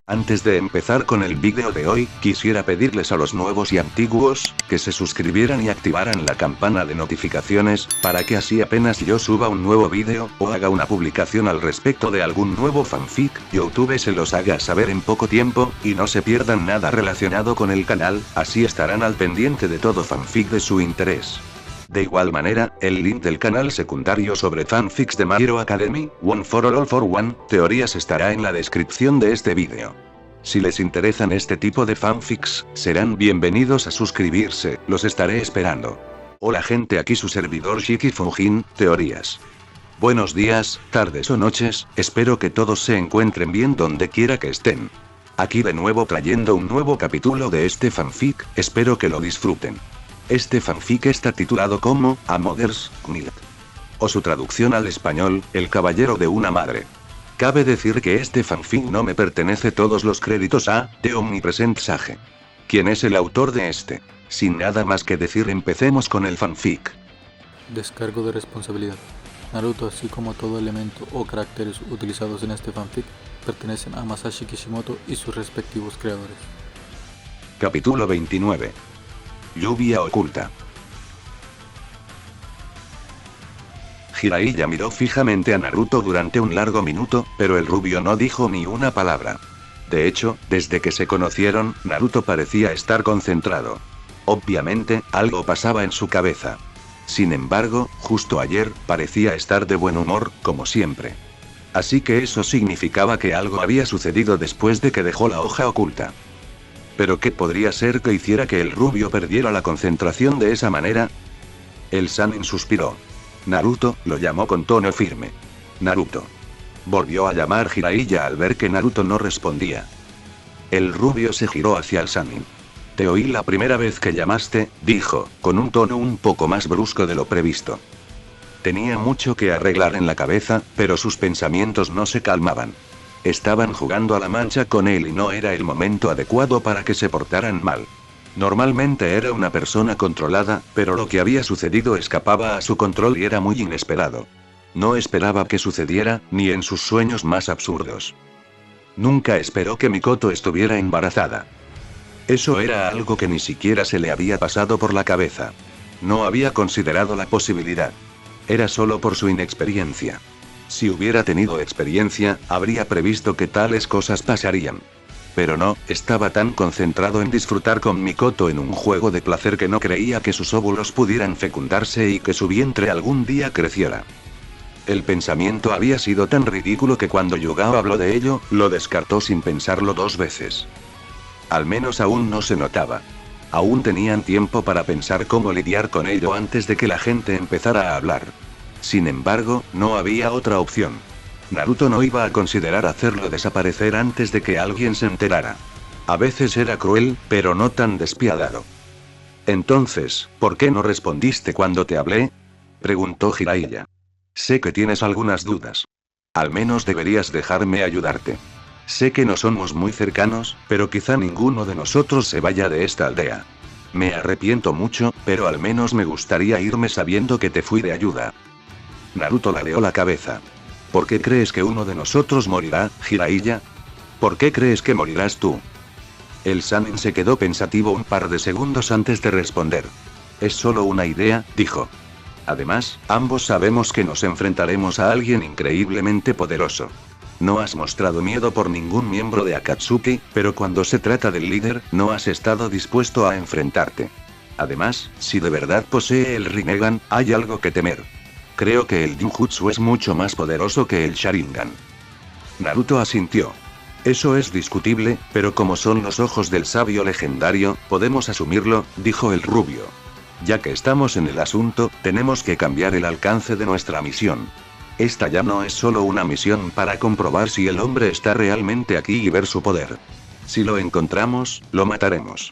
Antes de empezar con el vídeo de hoy, quisiera pedirles a los nuevos y antiguos, que se suscribieran y activaran la campana de notificaciones, para que así apenas yo suba un nuevo vídeo, o haga una publicación al respecto de algún nuevo fanfic, YouTube se los haga saber en poco tiempo, y no se pierdan nada relacionado con el canal, así estarán al pendiente de todo fanfic de su interés. De igual manera, el link del canal secundario sobre fanfics de My Hero Academy, One for All for One, teorías estará en la descripción de este vídeo. Si les interesan este tipo de fanfics, serán bienvenidos a suscribirse, los estaré esperando. Hola gente, aquí su servidor Shiki Fujin, teorías. Buenos días, tardes o noches, espero que todos se encuentren bien donde quiera que estén. Aquí de nuevo trayendo un nuevo capítulo de este fanfic, espero que lo disfruten. Este fanfic está titulado como A Mother's Milk, o su traducción al español, El caballero de una madre. Cabe decir que este fanfic no me pertenece, todos los créditos a The Omnipresent Sage. ¿Quién es el autor de este? Sin nada más que decir, empecemos con el fanfic. Descargo de responsabilidad. Naruto, así como todo elemento o caracteres utilizados en este fanfic, pertenecen a Masashi Kishimoto y sus respectivos creadores. Capítulo 29. Lluvia oculta. Jiraiya miró fijamente a Naruto durante un largo minuto, pero el rubio no dijo ni una palabra. De hecho, desde que se conocieron, Naruto parecía estar concentrado. Obviamente, algo pasaba en su cabeza. Sin embargo, justo ayer, parecía estar de buen humor, como siempre. Así que eso significaba que algo había sucedido después de que dejó la hoja oculta. ¿Pero qué podría ser que hiciera que el rubio perdiera la concentración de esa manera? El Sannin suspiró. Naruto, lo llamó con tono firme. Naruto. Volvió a llamar Jiraiya al ver que Naruto no respondía. El rubio se giró hacia el Sannin. Te oí la primera vez que llamaste, dijo, con un tono un poco más brusco de lo previsto. Tenía mucho que arreglar en la cabeza, pero sus pensamientos no se calmaban. Estaban jugando a la mancha con él y no era el momento adecuado para que se portaran mal. Normalmente era una persona controlada, pero lo que había sucedido escapaba a su control y era muy inesperado. No esperaba que sucediera, ni en sus sueños más absurdos. Nunca esperó que Mikoto estuviera embarazada. Eso era algo que ni siquiera se le había pasado por la cabeza. No había considerado la posibilidad. Era solo por su inexperiencia. Si hubiera tenido experiencia, habría previsto que tales cosas pasarían. Pero no, estaba tan concentrado en disfrutar con Mikoto en un juego de placer que no creía que sus óvulos pudieran fecundarse y que su vientre algún día creciera. El pensamiento había sido tan ridículo que cuando Yugao habló de ello, lo descartó sin pensarlo dos veces. Al menos aún no se notaba. Aún tenían tiempo para pensar cómo lidiar con ello antes de que la gente empezara a hablar. Sin embargo, no había otra opción. Naruto no iba a considerar hacerlo desaparecer antes de que alguien se enterara. A veces era cruel, pero no tan despiadado. Entonces, ¿por qué no respondiste cuando te hablé? Preguntó Jiraiya. Sé que tienes algunas dudas. Al menos deberías dejarme ayudarte. Sé que no somos muy cercanos, pero quizá ninguno de nosotros se vaya de esta aldea. Me arrepiento mucho, pero al menos me gustaría irme sabiendo que te fui de ayuda. Naruto ladeó la cabeza. ¿Por qué crees que uno de nosotros morirá, Jiraiya? ¿Por qué crees que morirás tú? El Sannin se quedó pensativo un par de segundos antes de responder. Es solo una idea, dijo. Además, ambos sabemos que nos enfrentaremos a alguien increíblemente poderoso. No has mostrado miedo por ningún miembro de Akatsuki, pero cuando se trata del líder, no has estado dispuesto a enfrentarte. Además, si de verdad posee el Rinnegan, hay algo que temer. Creo que el Ninjutsu es mucho más poderoso que el Sharingan. Naruto asintió. Eso es discutible, pero como son los ojos del sabio legendario, podemos asumirlo, dijo el rubio. Ya que estamos en el asunto, tenemos que cambiar el alcance de nuestra misión. Esta ya no es solo una misión para comprobar si el hombre está realmente aquí y ver su poder. Si lo encontramos, lo mataremos.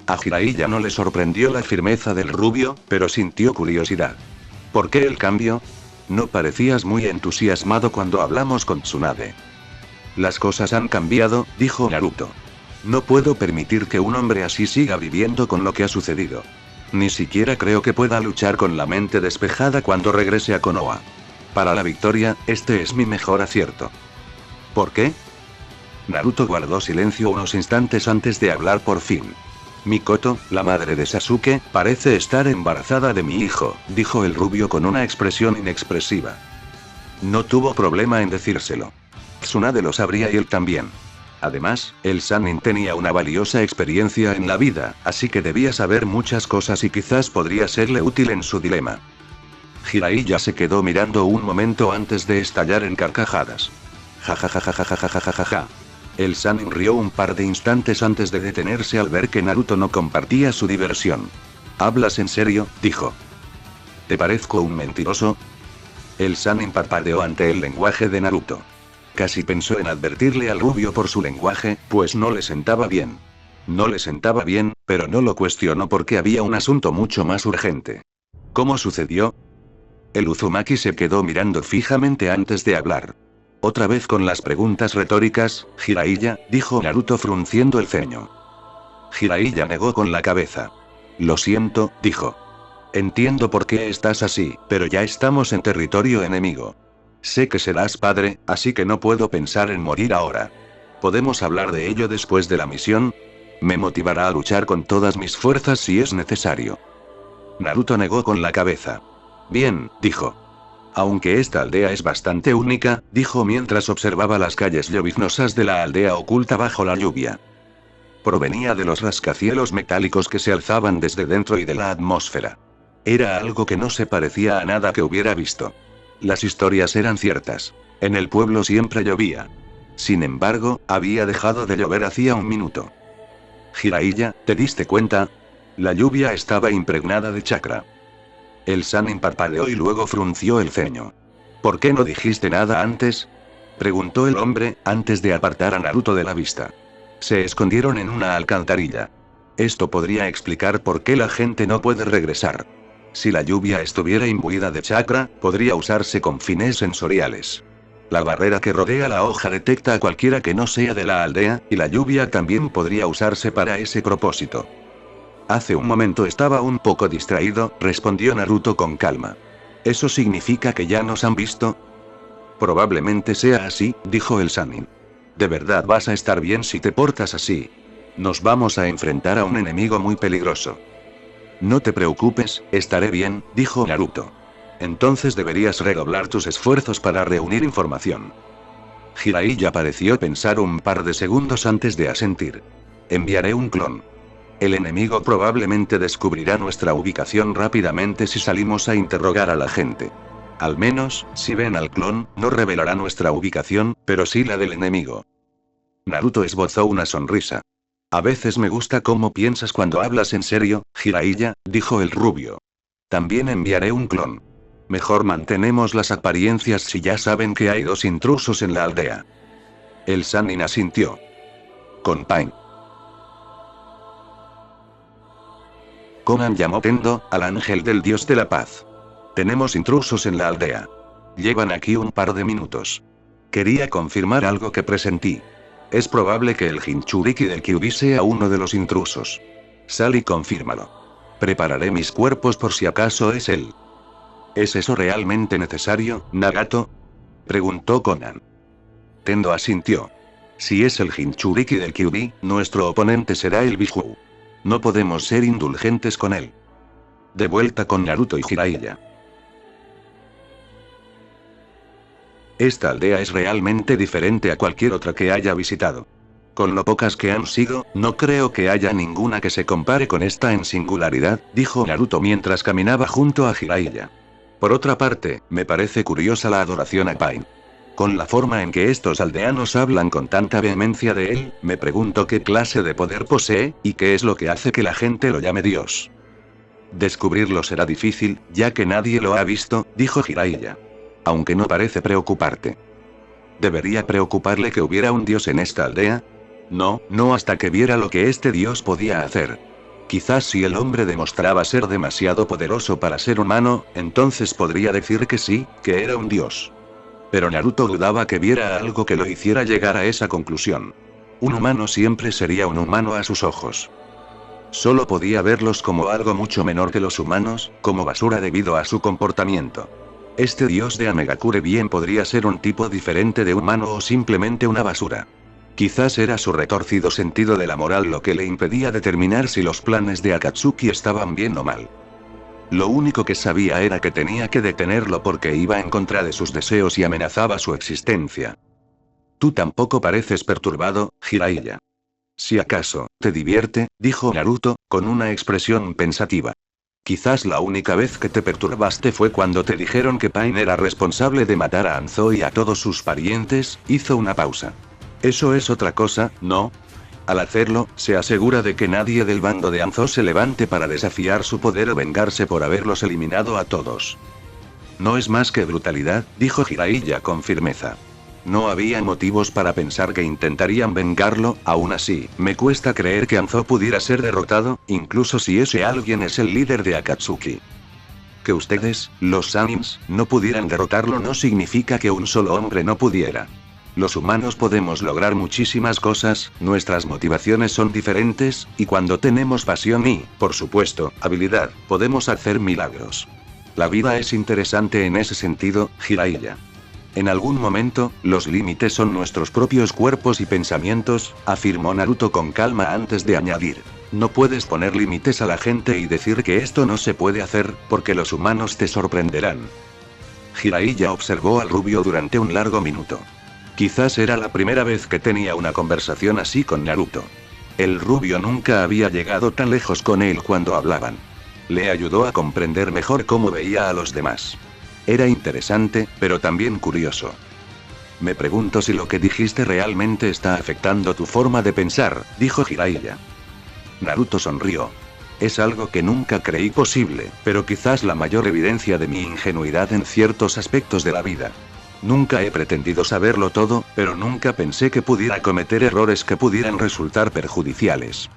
A Jiraiya no le sorprendió la firmeza del rubio, pero sintió curiosidad. ¿Por qué el cambio? No parecías muy entusiasmado cuando hablamos con Tsunade. Las cosas han cambiado, dijo Naruto. No puedo permitir que un hombre así siga viviendo con lo que ha sucedido. Ni siquiera creo que pueda luchar con la mente despejada cuando regrese a Konoha. Para la victoria, este es mi mejor acierto. ¿Por qué? Naruto guardó silencio unos instantes antes de hablar por fin. Mikoto, la madre de Sasuke, parece estar embarazada de mi hijo, dijo el rubio con una expresión inexpresiva. No tuvo problema en decírselo. Tsunade lo sabría y él también. Además, el Sannin tenía una valiosa experiencia en la vida, así que debía saber muchas cosas y quizás podría serle útil en su dilema. Jiraiya se quedó mirando un momento antes de estallar en carcajadas. Ja. El Sannin rió un par de instantes antes de detenerse al ver que Naruto no compartía su diversión. ¿Hablas en serio?, dijo. ¿Te parezco un mentiroso? El Sannin parpadeó ante el lenguaje de Naruto. Casi pensó en advertirle al rubio por su lenguaje, pues no le sentaba bien. No le sentaba bien, pero no lo cuestionó porque había un asunto mucho más urgente. ¿Cómo sucedió? El Uzumaki se quedó mirando fijamente antes de hablar. Otra vez con las preguntas retóricas, Jiraiya, dijo Naruto frunciendo el ceño. Jiraiya negó con la cabeza. Lo siento, dijo. Entiendo por qué estás así, pero ya estamos en territorio enemigo. Sé que serás padre, así que no puedo pensar en morir ahora. ¿Podemos hablar de ello después de la misión? Me motivará a luchar con todas mis fuerzas si es necesario. Naruto negó con la cabeza. Bien, dijo. Aunque esta aldea es bastante única, dijo mientras observaba las calles lloviznosas de la aldea oculta bajo la lluvia. Provenía de los rascacielos metálicos que se alzaban desde dentro y de la atmósfera. Era algo que no se parecía a nada que hubiera visto. Las historias eran ciertas. En el pueblo siempre llovía. Sin embargo, había dejado de llover hacía un minuto. Jiraiya, ¿te diste cuenta? La lluvia estaba impregnada de chakra. El Sannin parpadeó y luego frunció el ceño. ¿Por qué no dijiste nada antes?, preguntó el hombre, antes de apartar a Naruto de la vista. Se escondieron en una alcantarilla. Esto podría explicar por qué la gente no puede regresar. Si la lluvia estuviera imbuida de chakra, podría usarse con fines sensoriales. La barrera que rodea la hoja detecta a cualquiera que no sea de la aldea, y la lluvia también podría usarse para ese propósito. Hace un momento estaba un poco distraído, respondió Naruto con calma. ¿Eso significa que ya nos han visto? Probablemente sea así, dijo el Sannin. De verdad vas a estar bien si te portas así. Nos vamos a enfrentar a un enemigo muy peligroso. No te preocupes, estaré bien, dijo Naruto. Entonces deberías redoblar tus esfuerzos para reunir información. Jiraiya pareció pensar un par de segundos antes de asentir. Enviaré un clon. El enemigo probablemente descubrirá nuestra ubicación rápidamente si salimos a interrogar a la gente. Al menos, si ven al clon, no revelará nuestra ubicación, pero sí la del enemigo. Naruto esbozó una sonrisa. A veces me gusta cómo piensas cuando hablas en serio, Jiraiya, dijo el rubio. También enviaré un clon. Mejor mantenemos las apariencias si ya saben que hay 2 intrusos en la aldea. El Sannin asintió. Con Pain. Konan llamó Tendo, al ángel del dios de la paz. Tenemos intrusos en la aldea. Llevan aquí un par de minutos. Quería confirmar algo que presentí. Es probable que el Jinchuriki del Kyuubi sea uno de los intrusos. Sal y confírmalo. Prepararé mis cuerpos por si acaso es él. ¿Es eso realmente necesario, Nagato?, preguntó Konan. Tendo asintió. Si es el Jinchuriki del Kyuubi, nuestro oponente será el Biju. No podemos ser indulgentes con él. De vuelta con Naruto y Jiraiya. Esta aldea es realmente diferente a cualquier otra que haya visitado. Con lo pocas que han sido, no creo que haya ninguna que se compare con esta en singularidad, dijo Naruto mientras caminaba junto a Jiraiya. Por otra parte, me parece curiosa la adoración a Pain. Con la forma en que estos aldeanos hablan con tanta vehemencia de él, me pregunto qué clase de poder posee, y qué es lo que hace que la gente lo llame Dios. Descubrirlo será difícil, ya que nadie lo ha visto, dijo Jiraiya. Aunque no parece preocuparte. ¿Debería preocuparle que hubiera un dios en esta aldea? No hasta que viera lo que este dios podía hacer. Quizás si el hombre demostraba ser demasiado poderoso para ser humano, entonces podría decir que sí, que era un dios. Pero Naruto dudaba que viera algo que lo hiciera llegar a esa conclusión. Un humano siempre sería un humano a sus ojos. Solo podía verlos como algo mucho menor que los humanos, como basura debido a su comportamiento. Este dios de Amegakure bien podría ser un tipo diferente de humano o simplemente una basura. Quizás era su retorcido sentido de la moral lo que le impedía determinar si los planes de Akatsuki estaban bien o mal. Lo único que sabía era que tenía que detenerlo porque iba en contra de sus deseos y amenazaba su existencia. Tú tampoco pareces perturbado, Jiraiya. Si acaso, te divierte, dijo Naruto, con una expresión pensativa. Quizás la única vez que te perturbaste fue cuando te dijeron que Pain era responsable de matar a Anzo y a todos sus parientes, hizo una pausa. Eso es otra cosa, ¿no? Al hacerlo, se asegura de que nadie del bando de Anzo se levante para desafiar su poder o vengarse por haberlos eliminado a todos. No es más que brutalidad, dijo Jiraiya con firmeza. No había motivos para pensar que intentarían vengarlo, aún así, me cuesta creer que Anzo pudiera ser derrotado, incluso si ese alguien es el líder de Akatsuki. Que ustedes, los Sanins, no pudieran derrotarlo no significa que un solo hombre no pudiera. Los humanos podemos lograr muchísimas cosas, nuestras motivaciones son diferentes, y cuando tenemos pasión y, por supuesto, habilidad, podemos hacer milagros. La vida es interesante en ese sentido, Jiraiya. En algún momento, los límites son nuestros propios cuerpos y pensamientos, afirmó Naruto con calma antes de añadir. No puedes poner límites a la gente y decir que esto no se puede hacer, porque los humanos te sorprenderán. Jiraiya observó al rubio durante un largo minuto. Quizás era la primera vez que tenía una conversación así con Naruto. El rubio nunca había llegado tan lejos con él cuando hablaban. Le ayudó a comprender mejor cómo veía a los demás. Era interesante, pero también curioso. Me pregunto si lo que dijiste realmente está afectando tu forma de pensar, dijo Jiraiya. Naruto sonrió. Es algo que nunca creí posible, pero quizás la mayor evidencia de mi ingenuidad en ciertos aspectos de la vida. Nunca he pretendido saberlo todo, pero nunca pensé que pudiera cometer errores que pudieran resultar perjudiciales.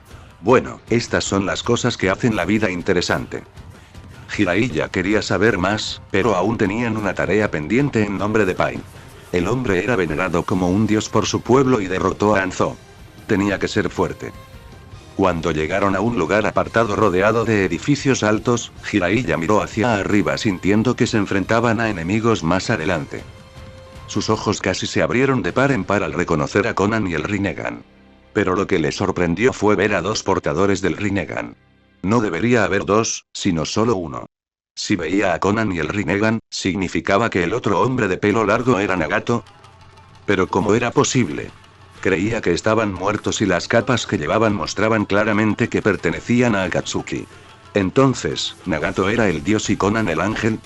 Bueno, estas son las cosas que hacen la vida interesante. Jiraiya quería saber más, pero aún tenían una tarea pendiente en nombre de Pain. El hombre era venerado como un dios por su pueblo y derrotó a Anzo. Tenía que ser fuerte. Cuando llegaron a un lugar apartado rodeado de edificios altos, Jiraiya miró hacia arriba sintiendo que se enfrentaban a enemigos más adelante. Sus ojos casi se abrieron de par en par al reconocer a Konan y el Rinnegan. Pero lo que le sorprendió fue ver a dos portadores del Rinnegan. No debería haber dos, sino solo uno. Si veía a Konan y el Rinnegan, ¿significaba que el otro hombre de pelo largo era Nagato? Pero ¿cómo era posible? Creía que estaban muertos y las capas que llevaban mostraban claramente que pertenecían a Akatsuki. Entonces, ¿Nagato era el dios y Konan el ángel?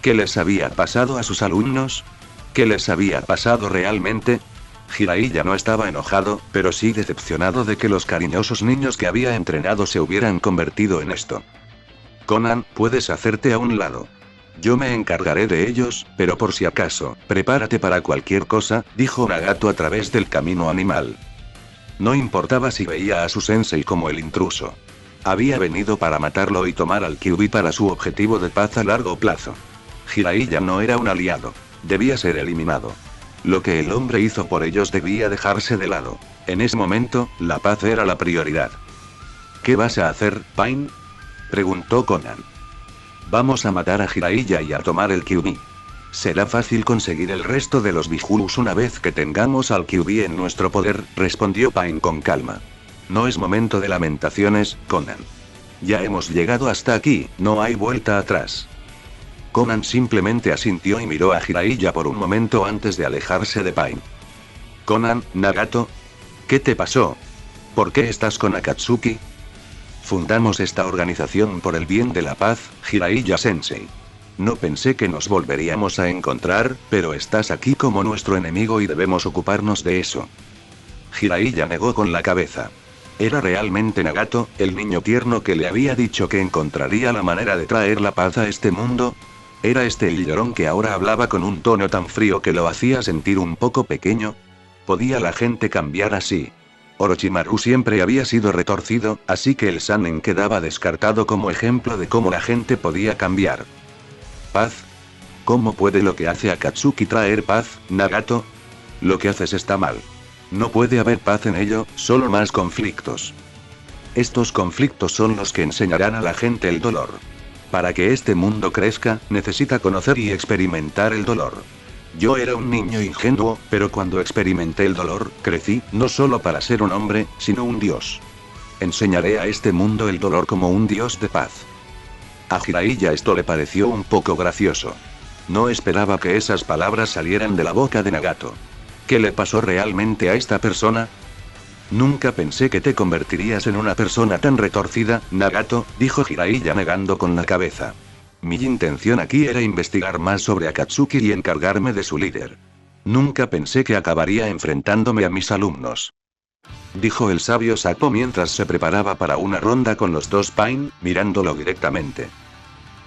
¿Qué les había pasado a sus alumnos? ¿Qué les había pasado realmente? Jiraiya no estaba enojado, pero sí decepcionado de que los cariñosos niños que había entrenado se hubieran convertido en esto. Konan, puedes hacerte a un lado. Yo me encargaré de ellos, pero por si acaso, prepárate para cualquier cosa, dijo Nagato a través del camino animal. No importaba si veía a su sensei como el intruso. Había venido para matarlo y tomar al Kyuubi para su objetivo de paz a largo plazo. Jiraiya no era un aliado. Debía ser eliminado. Lo que el hombre hizo por ellos debía dejarse de lado. En ese momento, la paz era la prioridad. ¿Qué vas a hacer, Pain? Preguntó Konan. Vamos a matar a Jiraiya y a tomar el Kyuubi. Será fácil conseguir el resto de los Bijulus una vez que tengamos al Kyuubi en nuestro poder, respondió Pain con calma. No es momento de lamentaciones, Konan. Ya hemos llegado hasta aquí, no hay vuelta atrás. Konan simplemente asintió y miró a Jiraiya por un momento antes de alejarse de Pain. Konan, Nagato. ¿Qué te pasó? ¿Por qué estás con Akatsuki? Fundamos esta organización por el bien de la paz, Jiraiya-sensei. No pensé que nos volveríamos a encontrar, pero estás aquí como nuestro enemigo y debemos ocuparnos de eso. Jiraiya negó con la cabeza. ¿Era realmente Nagato, el niño tierno que le había dicho que encontraría la manera de traer la paz a este mundo? ¿Era este el llorón que ahora hablaba con un tono tan frío que lo hacía sentir un poco pequeño? ¿Podía la gente cambiar así? Orochimaru siempre había sido retorcido, así que el Shannen quedaba descartado como ejemplo de cómo la gente podía cambiar. ¿Paz? ¿Cómo puede lo que hace Akatsuki traer paz, Nagato? Lo que haces está mal. No puede haber paz en ello, solo más conflictos. Estos conflictos son los que enseñarán a la gente el dolor. Para que este mundo crezca, necesita conocer y experimentar el dolor. Yo era un niño ingenuo, pero cuando experimenté el dolor, crecí, no solo para ser un hombre, sino un dios. Enseñaré a este mundo el dolor como un dios de paz. A Jiraiya esto le pareció un poco gracioso. No esperaba que esas palabras salieran de la boca de Nagato. ¿Qué le pasó realmente a esta persona? Nunca pensé que te convertirías en una persona tan retorcida, Nagato, dijo Jiraiya negando con la cabeza. Mi intención aquí era investigar más sobre Akatsuki y encargarme de su líder. Nunca pensé que acabaría enfrentándome a mis alumnos. Dijo el sabio Sapo mientras se preparaba para una ronda con los dos Pain, mirándolo directamente.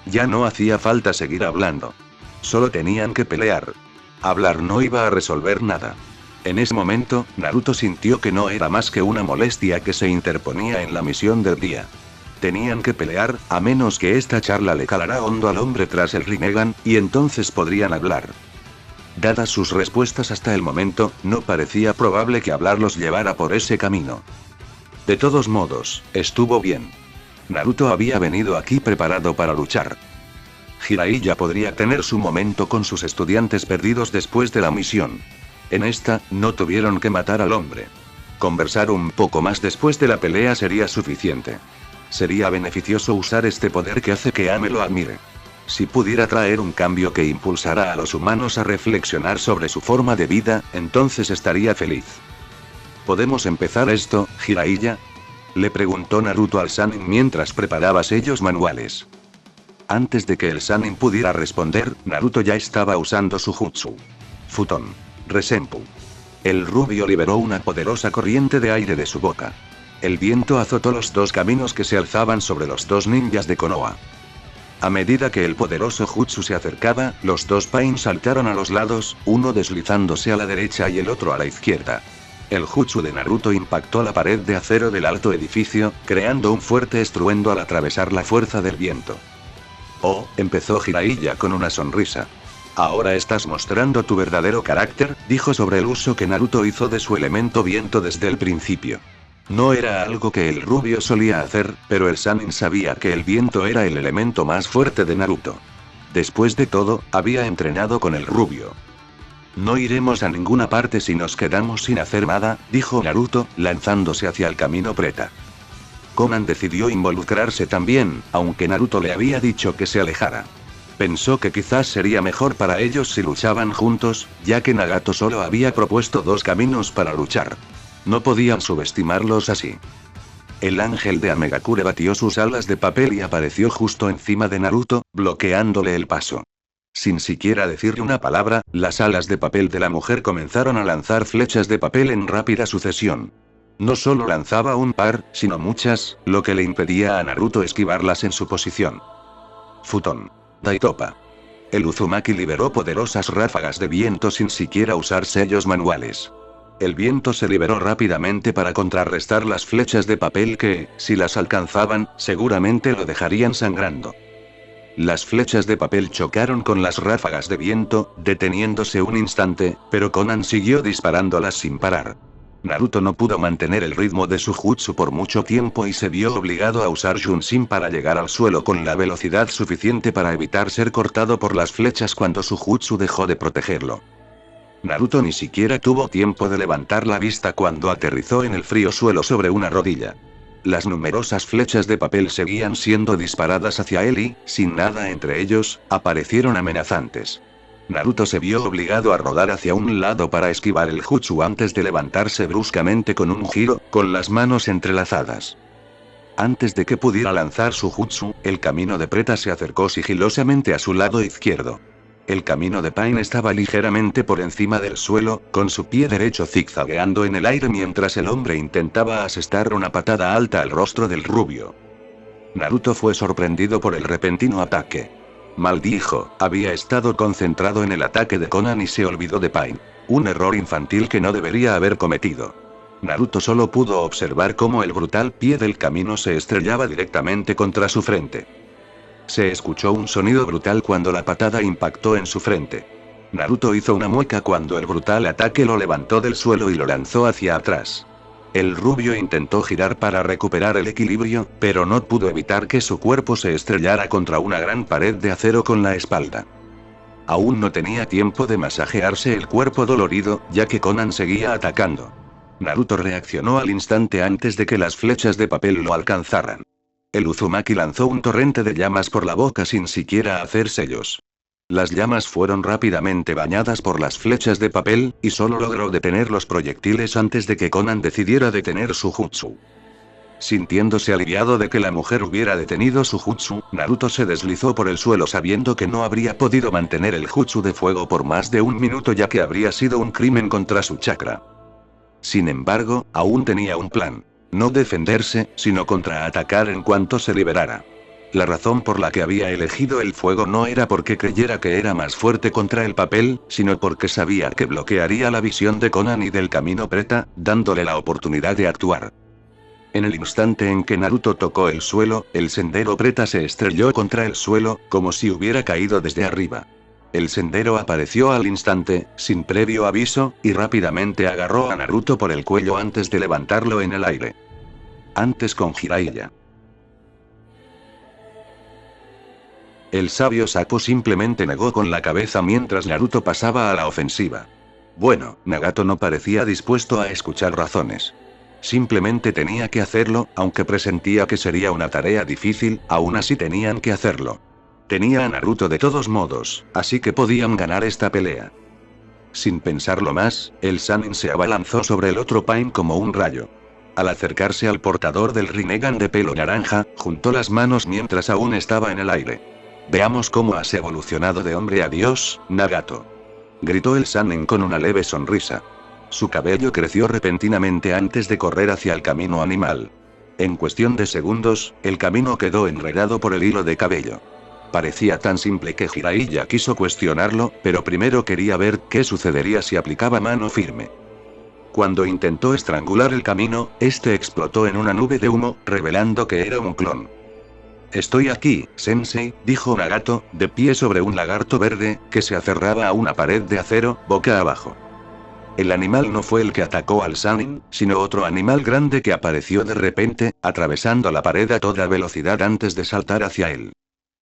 Ya no hacía falta seguir hablando. Solo tenían que pelear. Hablar no iba a resolver nada. En ese momento, Naruto sintió que no era más que una molestia que se interponía en la misión del día. Tenían que pelear, a menos que esta charla le calara hondo al hombre tras el Rinnegan, y entonces podrían hablar. Dadas sus respuestas hasta el momento, no parecía probable que hablar los llevara por ese camino. De todos modos, estuvo bien. Naruto había venido aquí preparado para luchar. Jiraiya podría tener su momento con sus estudiantes perdidos después de la misión. En esta, no tuvieron que matar al hombre. Conversar un poco más después de la pelea sería suficiente. Sería beneficioso usar este poder que hace que Ame lo admire. Si pudiera traer un cambio que impulsara a los humanos a reflexionar sobre su forma de vida, entonces estaría feliz. ¿Podemos empezar esto, Jiraiya?, le preguntó Naruto al Sannin mientras preparaba sellos manuales. Antes de que el Sannin pudiera responder, Naruto ya estaba usando su jutsu. Futon. Resenpu. El rubio liberó una poderosa corriente de aire de su boca. El viento azotó los dos caminos que se alzaban sobre los dos ninjas de Konoha. A medida que el poderoso jutsu se acercaba, los dos Pain saltaron a los lados, uno deslizándose a la derecha y el otro a la izquierda. El jutsu de Naruto impactó la pared de acero del alto edificio, creando un fuerte estruendo al atravesar la fuerza del viento. Oh, empezó Jiraiya con una sonrisa. Ahora estás mostrando tu verdadero carácter, dijo sobre el uso que Naruto hizo de su elemento viento desde el principio. No era algo que el rubio solía hacer, pero el Sannin sabía que el viento era el elemento más fuerte de Naruto. Después de todo, había entrenado con el rubio. No iremos a ninguna parte si nos quedamos sin hacer nada, dijo Naruto, lanzándose hacia el camino Preta. Konan decidió involucrarse también, aunque Naruto le había dicho que se alejara. Pensó que quizás sería mejor para ellos si luchaban juntos, ya que Nagato solo había propuesto dos caminos para luchar. No podían subestimarlos así. El ángel de Amegakure batió sus alas de papel y apareció justo encima de Naruto, bloqueándole el paso. Sin siquiera decirle una palabra, las alas de papel de la mujer comenzaron a lanzar flechas de papel en rápida sucesión. No solo lanzaba un par, sino muchas, lo que le impedía a Naruto esquivarlas en su posición. Futon. Daitopa. El Uzumaki liberó poderosas ráfagas de viento sin siquiera usar sellos manuales. El viento se liberó rápidamente para contrarrestar las flechas de papel que, si las alcanzaban, seguramente lo dejarían sangrando. Las flechas de papel chocaron con las ráfagas de viento, deteniéndose un instante, pero Konan siguió disparándolas sin parar. Naruto no pudo mantener el ritmo de su jutsu por mucho tiempo y se vio obligado a usar Junshin para llegar al suelo con la velocidad suficiente para evitar ser cortado por las flechas cuando su jutsu dejó de protegerlo. Naruto ni siquiera tuvo tiempo de levantar la vista cuando aterrizó en el frío suelo sobre una rodilla. Las numerosas flechas de papel seguían siendo disparadas hacia él y, sin nada entre ellos, aparecieron amenazantes. Naruto se vio obligado a rodar hacia un lado para esquivar el jutsu antes de levantarse bruscamente con un giro, con las manos entrelazadas. Antes de que pudiera lanzar su jutsu, el camino de Preta se acercó sigilosamente a su lado izquierdo. El camino de Pain estaba ligeramente por encima del suelo, con su pie derecho zigzagueando en el aire mientras el hombre intentaba asestar una patada alta al rostro del rubio. Naruto fue sorprendido por el repentino ataque. Maldijo, había estado concentrado en el ataque de Konan y se olvidó de Pain. Un error infantil que no debería haber cometido. Naruto solo pudo observar cómo el brutal pie del camino se estrellaba directamente contra su frente. Se escuchó un sonido brutal cuando la patada impactó en su frente. Naruto hizo una mueca cuando el brutal ataque lo levantó del suelo y lo lanzó hacia atrás. El rubio intentó girar para recuperar el equilibrio, pero no pudo evitar que su cuerpo se estrellara contra una gran pared de acero con la espalda. Aún no tenía tiempo de masajearse el cuerpo dolorido, ya que Conan seguía atacando. Naruto reaccionó al instante antes de que las flechas de papel lo alcanzaran. El Uzumaki lanzó un torrente de llamas por la boca sin siquiera hacer sellos. Las llamas fueron rápidamente bañadas por las flechas de papel, y solo logró detener los proyectiles antes de que Conan decidiera detener su jutsu. Sintiéndose aliviado de que la mujer hubiera detenido su jutsu, Naruto se deslizó por el suelo sabiendo que no habría podido mantener el jutsu de fuego por más de un minuto, ya que habría sido un crimen contra su chakra. Sin embargo, aún tenía un plan. No defenderse, sino contraatacar en cuanto se liberara. La razón por la que había elegido el fuego no era porque creyera que era más fuerte contra el papel, sino porque sabía que bloquearía la visión de Conan y del camino Preta, dándole la oportunidad de actuar. En el instante en que Naruto tocó el suelo, el sendero Preta se estrelló contra el suelo, como si hubiera caído desde arriba. El sendero apareció al instante, sin previo aviso, y rápidamente agarró a Naruto por el cuello antes de levantarlo en el aire. Antes con Jiraiya. El sabio Sapo simplemente negó con la cabeza mientras Naruto pasaba a la ofensiva. Bueno, Nagato no parecía dispuesto a escuchar razones. Simplemente tenía que hacerlo, aunque presentía que sería una tarea difícil, aún así tenían que hacerlo. Tenía a Naruto de todos modos, así que podían ganar esta pelea. Sin pensarlo más, el Sannin se abalanzó sobre el otro Pain como un rayo. Al acercarse al portador del Rinnegan de pelo naranja, juntó las manos mientras aún estaba en el aire. Veamos cómo has evolucionado de hombre a dios, Nagato. Gritó el Sannin con una leve sonrisa. Su cabello creció repentinamente antes de correr hacia el camino animal. En cuestión de segundos, el camino quedó enredado por el hilo de cabello. Parecía tan simple que Jiraiya quiso cuestionarlo, pero primero quería ver qué sucedería si aplicaba mano firme. Cuando intentó estrangular el camino, este explotó en una nube de humo, revelando que era un clon. Estoy aquí, Sensei, dijo Nagato, de pie sobre un lagarto verde, que se aferraba a una pared de acero, boca abajo. El animal no fue el que atacó al Sannin, sino otro animal grande que apareció de repente, atravesando la pared a toda velocidad antes de saltar hacia él.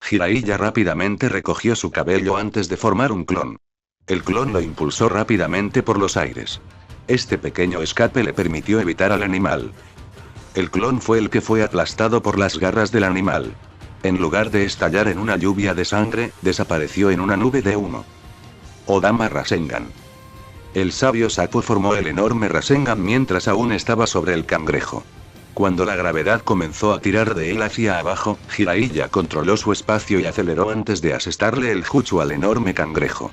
Jiraiya rápidamente recogió su cabello antes de formar un clon. El clon lo impulsó rápidamente por los aires. Este pequeño escape le permitió evitar al animal. El clon fue el que fue aplastado por las garras del animal. En lugar de estallar en una lluvia de sangre, desapareció en una nube de humo. Odama Rasengan. El sabio Sapo formó el enorme Rasengan mientras aún estaba sobre el cangrejo. Cuando la gravedad comenzó a tirar de él hacia abajo, Jiraiya controló su espacio y aceleró antes de asestarle el jutsu al enorme cangrejo.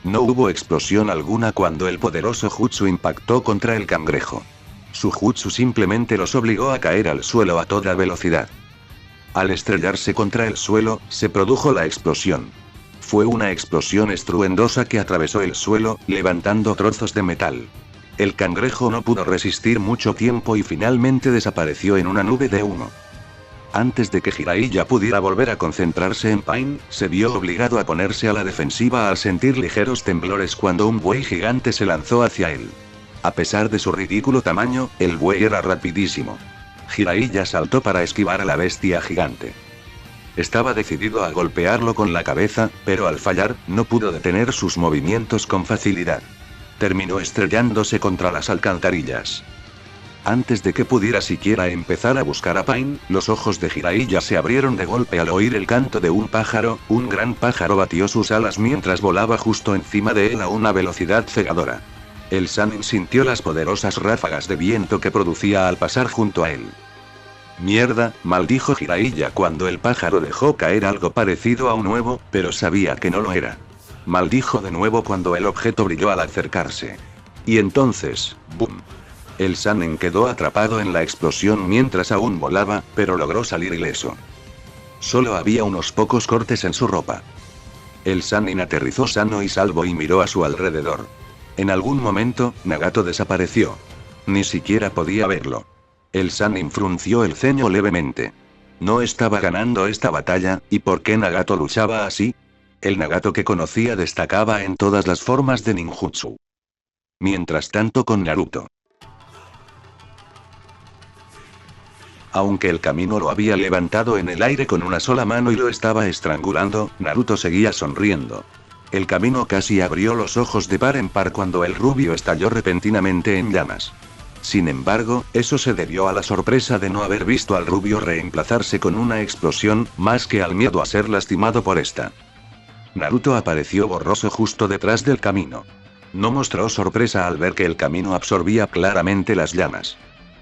No hubo explosión alguna cuando el poderoso jutsu impactó contra el cangrejo. Su jutsu simplemente los obligó a caer al suelo a toda velocidad. Al estrellarse contra el suelo, se produjo la explosión. Fue una explosión estruendosa que atravesó el suelo, levantando trozos de metal. El cangrejo no pudo resistir mucho tiempo y finalmente desapareció en una nube de humo. Antes de que Jiraiya pudiera volver a concentrarse en Pain, se vio obligado a ponerse a la defensiva al sentir ligeros temblores cuando un buey gigante se lanzó hacia él. A pesar de su ridículo tamaño, el buey era rapidísimo. Jiraiya saltó para esquivar a la bestia gigante. Estaba decidido a golpearlo con la cabeza, pero al fallar, no pudo detener sus movimientos con facilidad. Terminó estrellándose contra las alcantarillas. Antes de que pudiera siquiera empezar a buscar a Pain, los ojos de Jiraiya se abrieron de golpe al oír el canto de un pájaro. Un gran pájaro batió sus alas mientras volaba justo encima de él a una velocidad cegadora. El Sannin sintió las poderosas ráfagas de viento que producía al pasar junto a él. Mierda, maldijo Jiraiya cuando el pájaro dejó caer algo parecido a un huevo, pero sabía que no lo era. Maldijo de nuevo cuando el objeto brilló al acercarse. Y entonces, ¡boom! El Sannin quedó atrapado en la explosión mientras aún volaba, pero logró salir ileso. Solo había unos pocos cortes en su ropa. El Sannin aterrizó sano y salvo y miró a su alrededor. En algún momento, Nagato desapareció. Ni siquiera podía verlo. El Sannin frunció el ceño levemente. No estaba ganando esta batalla, ¿y por qué Nagato luchaba así? El Nagato que conocía destacaba en todas las formas de ninjutsu. Mientras tanto con Naruto. Aunque el camino lo había levantado en el aire con una sola mano y lo estaba estrangulando, Naruto seguía sonriendo. El camino casi abrió los ojos de par en par cuando el rubio estalló repentinamente en llamas. Sin embargo, eso se debió a la sorpresa de no haber visto al rubio reemplazarse con una explosión, más que al miedo a ser lastimado por esta. Naruto apareció borroso justo detrás del camino. No mostró sorpresa al ver que el camino absorbía claramente las llamas.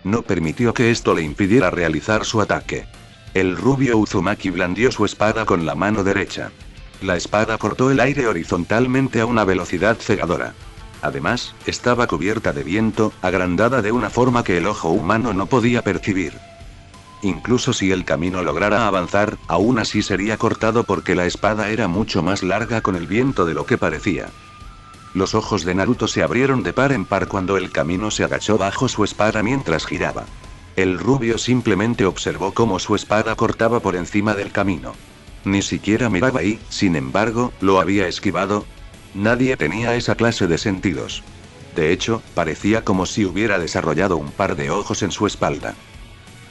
No permitió que esto le impidiera realizar su ataque. El rubio Uzumaki blandió su espada con la mano derecha. La espada cortó el aire horizontalmente a una velocidad cegadora. Además, estaba cubierta de viento, agrandada de una forma que el ojo humano no podía percibir. Incluso si el camino lograra avanzar, aún así sería cortado porque la espada era mucho más larga con el viento de lo que parecía. Los ojos de Naruto se abrieron de par en par cuando el camino se agachó bajo su espada mientras giraba. El rubio simplemente observó cómo su espada cortaba por encima del camino. Ni siquiera miraba y, sin embargo, lo había esquivado. Nadie tenía esa clase de sentidos. De hecho, parecía como si hubiera desarrollado un par de ojos en su espalda.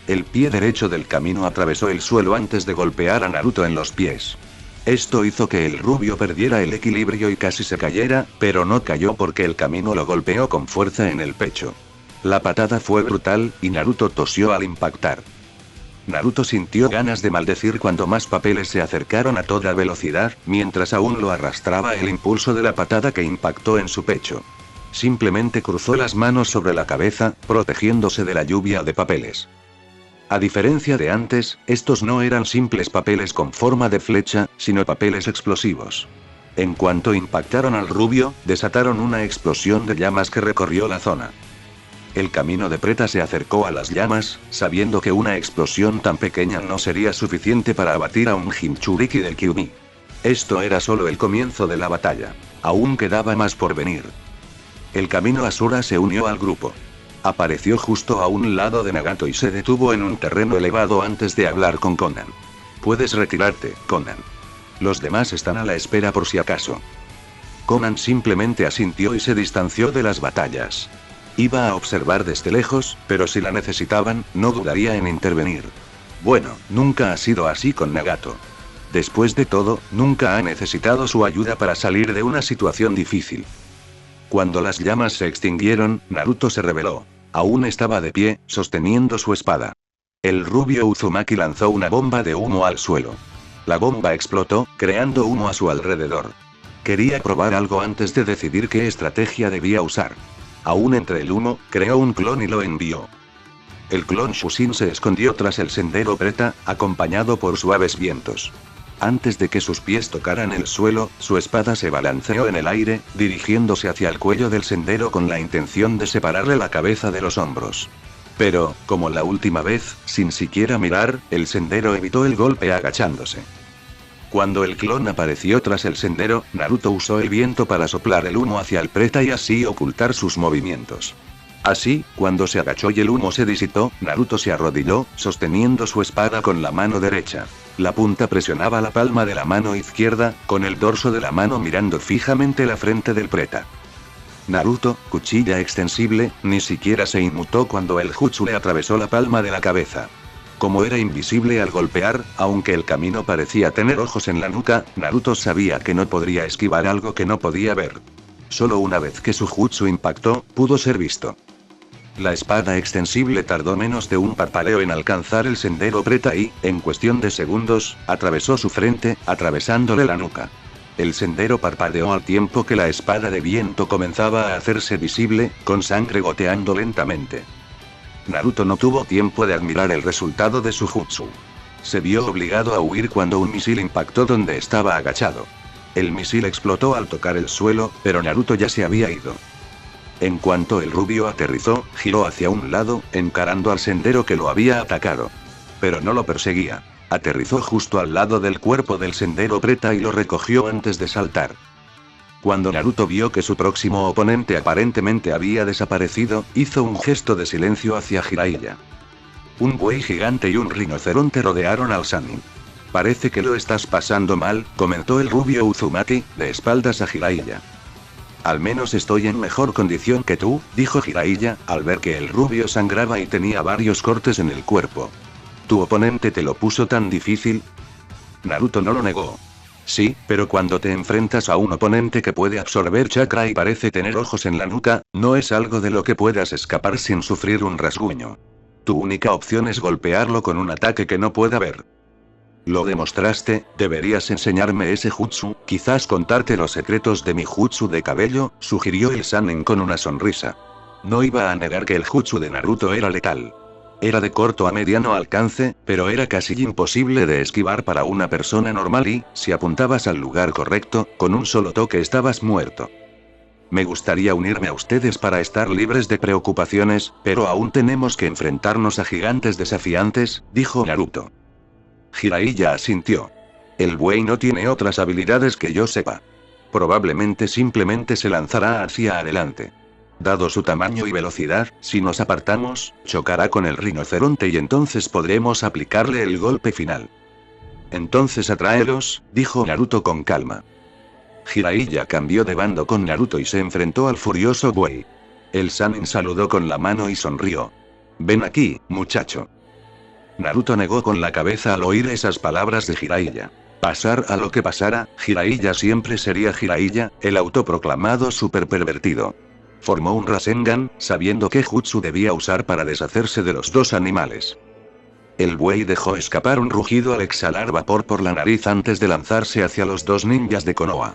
El pie derecho del camino atravesó el suelo antes de golpear a Naruto en los pies. Esto hizo que el rubio perdiera el equilibrio y casi se cayera, pero no cayó porque el camino lo golpeó con fuerza en el pecho. La patada fue brutal, y Naruto tosió al impactar. Naruto sintió ganas de maldecir cuando más papeles se acercaron a toda velocidad, mientras aún lo arrastraba el impulso de la patada que impactó en su pecho. Simplemente cruzó las manos sobre la cabeza, protegiéndose de la lluvia de papeles. A diferencia de antes, estos no eran simples papeles con forma de flecha, sino papeles explosivos. En cuanto impactaron al rubio, desataron una explosión de llamas que recorrió la zona. El camino de Preta se acercó a las llamas, sabiendo que una explosión tan pequeña no sería suficiente para abatir a un Jinchuriki del Kyuubi. Esto era solo el comienzo de la batalla. Aún quedaba más por venir. El camino Asura se unió al grupo. Apareció justo a un lado de Nagato y se detuvo en un terreno elevado antes de hablar con Konan. Puedes retirarte, Konan. Los demás están a la espera por si acaso. Konan simplemente asintió y se distanció de las batallas. Iba a observar desde lejos, pero si la necesitaban, no dudaría en intervenir. Bueno, nunca ha sido así con Nagato. Después de todo, nunca ha necesitado su ayuda para salir de una situación difícil. Cuando las llamas se extinguieron, Naruto se rebeló. Aún estaba de pie, sosteniendo su espada. El rubio Uzumaki lanzó una bomba de humo al suelo. La bomba explotó, creando humo a su alrededor. Quería probar algo antes de decidir qué estrategia debía usar. Aún entre el humo, creó un clon y lo envió. El clon Shushin se escondió tras el sendero Preta, acompañado por suaves vientos. Antes de que sus pies tocaran el suelo, su espada se balanceó en el aire, dirigiéndose hacia el cuello del sendero con la intención de separarle la cabeza de los hombros. Pero, como la última vez, sin siquiera mirar, el sendero evitó el golpe agachándose. Cuando el clon apareció tras el sendero, Naruto usó el viento para soplar el humo hacia el Preta y así ocultar sus movimientos. Así, cuando se agachó y el humo se disipó, Naruto se arrodilló, sosteniendo su espada con la mano derecha. La punta presionaba la palma de la mano izquierda, con el dorso de la mano mirando fijamente la frente del Preta. Naruto, cuchilla extensible, ni siquiera se inmutó cuando el jutsu le atravesó la palma de la cabeza. Como era invisible al golpear, aunque el camino parecía tener ojos en la nuca, Naruto sabía que no podría esquivar algo que no podía ver. Solo una vez que su jutsu impactó, pudo ser visto. La espada extensible tardó menos de un parpadeo en alcanzar el sendero Preta y, en cuestión de segundos, atravesó su frente, atravesándole la nuca. El sendero parpadeó al tiempo que la espada de viento comenzaba a hacerse visible, con sangre goteando lentamente. Naruto no tuvo tiempo de admirar el resultado de su jutsu. Se vio obligado a huir cuando un misil impactó donde estaba agachado. El misil explotó al tocar el suelo, pero Naruto ya se había ido. En cuanto el rubio aterrizó, giró hacia un lado, encarando al sendero que lo había atacado. Pero no lo perseguía. Aterrizó justo al lado del cuerpo del sendero Preta y lo recogió antes de saltar. Cuando Naruto vio que su próximo oponente aparentemente había desaparecido, hizo un gesto de silencio hacia Jiraiya. Un buey gigante y un rinoceronte rodearon al Sannin. Parece que lo estás pasando mal, comentó el rubio Uzumaki, de espaldas a Jiraiya. Al menos estoy en mejor condición que tú, dijo Jiraiya, al ver que el rubio sangraba y tenía varios cortes en el cuerpo. ¿Tu oponente te lo puso tan difícil? Naruto no lo negó. Sí, pero cuando te enfrentas a un oponente que puede absorber chakra y parece tener ojos en la nuca, no es algo de lo que puedas escapar sin sufrir un rasguño. Tu única opción es golpearlo con un ataque que no pueda ver. Lo demostraste, deberías enseñarme ese jutsu, quizás contarte los secretos de mi jutsu de cabello, sugirió el Sannin con una sonrisa. No iba a negar que el jutsu de Naruto era letal. Era de corto a mediano alcance, pero era casi imposible de esquivar para una persona normal y, si apuntabas al lugar correcto, con un solo toque estabas muerto. Me gustaría unirme a ustedes para estar libres de preocupaciones, pero aún tenemos que enfrentarnos a gigantes desafiantes, dijo Naruto. Jiraiya asintió. El buey no tiene otras habilidades que yo sepa. Probablemente simplemente se lanzará hacia adelante. Dado su tamaño y velocidad, si nos apartamos, chocará con el rinoceronte y entonces podremos aplicarle el golpe final. Entonces atráelos, dijo Naruto con calma. Jiraiya cambió de bando con Naruto y se enfrentó al furioso buey. El Sannin saludó con la mano y sonrió. Ven aquí, muchacho. Naruto negó con la cabeza al oír esas palabras de Jiraiya. Pasar a lo que pasara, Jiraiya siempre sería Jiraiya, el autoproclamado super pervertido. Formó un Rasengan, sabiendo qué jutsu debía usar para deshacerse de los dos animales. El buey dejó escapar un rugido al exhalar vapor por la nariz antes de lanzarse hacia los dos ninjas de Konoha.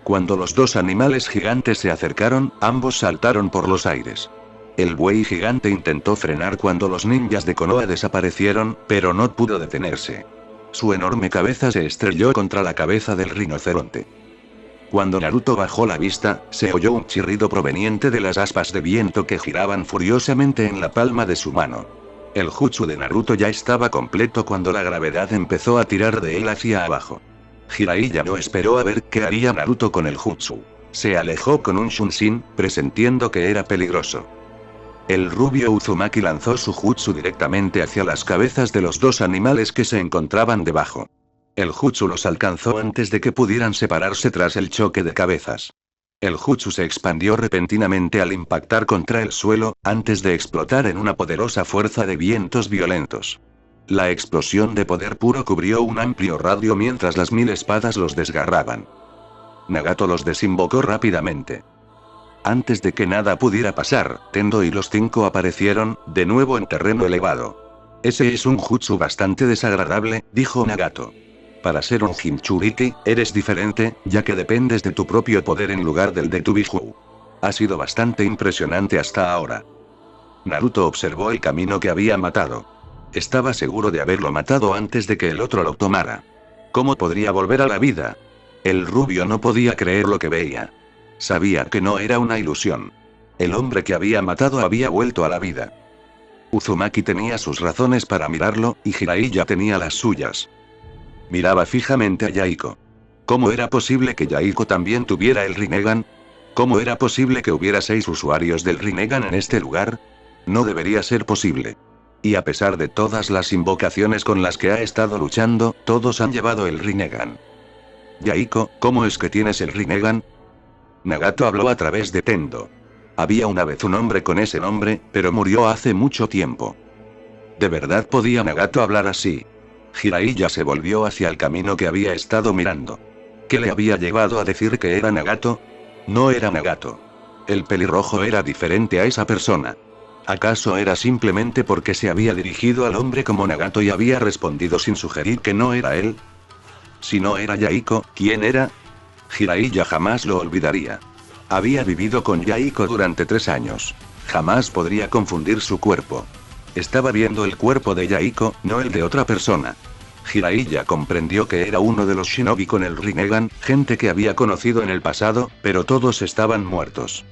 Cuando los dos animales gigantes se acercaron, ambos saltaron por los aires. El buey gigante intentó frenar cuando los ninjas de Konoha desaparecieron, pero no pudo detenerse. Su enorme cabeza se estrelló contra la cabeza del rinoceronte. Cuando Naruto bajó la vista, se oyó un chirrido proveniente de las aspas de viento que giraban furiosamente en la palma de su mano. El jutsu de Naruto ya estaba completo cuando la gravedad empezó a tirar de él hacia abajo. Jiraiya no esperó a ver qué haría Naruto con el jutsu. Se alejó con un shunshin, presintiendo que era peligroso. El rubio Uzumaki lanzó su jutsu directamente hacia las cabezas de los dos animales que se encontraban debajo. El jutsu los alcanzó antes de que pudieran separarse tras el choque de cabezas. El jutsu se expandió repentinamente al impactar contra el suelo, antes de explotar en una poderosa fuerza de vientos violentos. La explosión de poder puro cubrió un amplio radio mientras las 1000 espadas los desgarraban. Nagato los desinvocó rápidamente. Antes de que nada pudiera pasar, Tendo y los 5 aparecieron, de nuevo en terreno elevado. Ese es un jutsu bastante desagradable, dijo Nagato. Para ser un Jinchuriki, eres diferente, ya que dependes de tu propio poder en lugar del de tu Biju. Ha sido bastante impresionante hasta ahora. Naruto observó el camino que había matado. Estaba seguro de haberlo matado antes de que el otro lo tomara. ¿Cómo podría volver a la vida? El rubio no podía creer lo que veía. Sabía que no era una ilusión. El hombre que había matado había vuelto a la vida. Uzumaki tenía sus razones para mirarlo, y Jiraiya tenía las suyas. Miraba fijamente a Yaiko. ¿Cómo era posible que Yaiko también tuviera el Rinnegan? ¿Cómo era posible que hubiera 6 usuarios del Rinnegan en este lugar? No debería ser posible. Y a pesar de todas las invocaciones con las que ha estado luchando, todos han llevado el Rinnegan. Yaiko, ¿cómo es que tienes el Rinnegan? Nagato habló a través de Tendo. Había una vez un hombre con ese nombre, pero murió hace mucho tiempo. ¿De verdad podía Nagato hablar así? Jiraiya se volvió hacia el camino que había estado mirando. ¿Qué le había llevado a decir que era Nagato? No era Nagato. El pelirrojo era diferente a esa persona. ¿Acaso era simplemente porque se había dirigido al hombre como Nagato y había respondido sin sugerir que no era él? Si no era Yaiko, ¿quién era? Jiraiya jamás lo olvidaría. Había vivido con Yaiko durante 3 años. Jamás podría confundir su cuerpo. Estaba viendo el cuerpo de Yaiko, no el de otra persona. Jiraiya comprendió que era uno de los shinobi con el Rinnegan, gente que había conocido en el pasado, pero todos estaban muertos.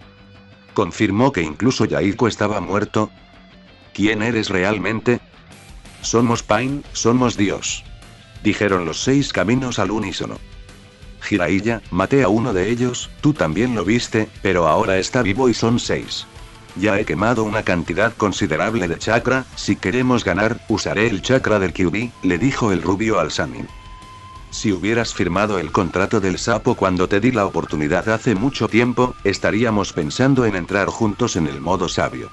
¿Confirmó que incluso Yaiko estaba muerto? ¿Quién eres realmente? Somos Pain, somos Dios. Dijeron los 6 caminos al unísono. Jiraiya, maté a uno de ellos, tú también lo viste, pero ahora está vivo y son 6. Ya he quemado una cantidad considerable de chakra, si queremos ganar, usaré el chakra del Kyuubi, le dijo el rubio al Sannin. Si hubieras firmado el contrato del sapo cuando te di la oportunidad hace mucho tiempo, estaríamos pensando en entrar juntos en el modo sabio.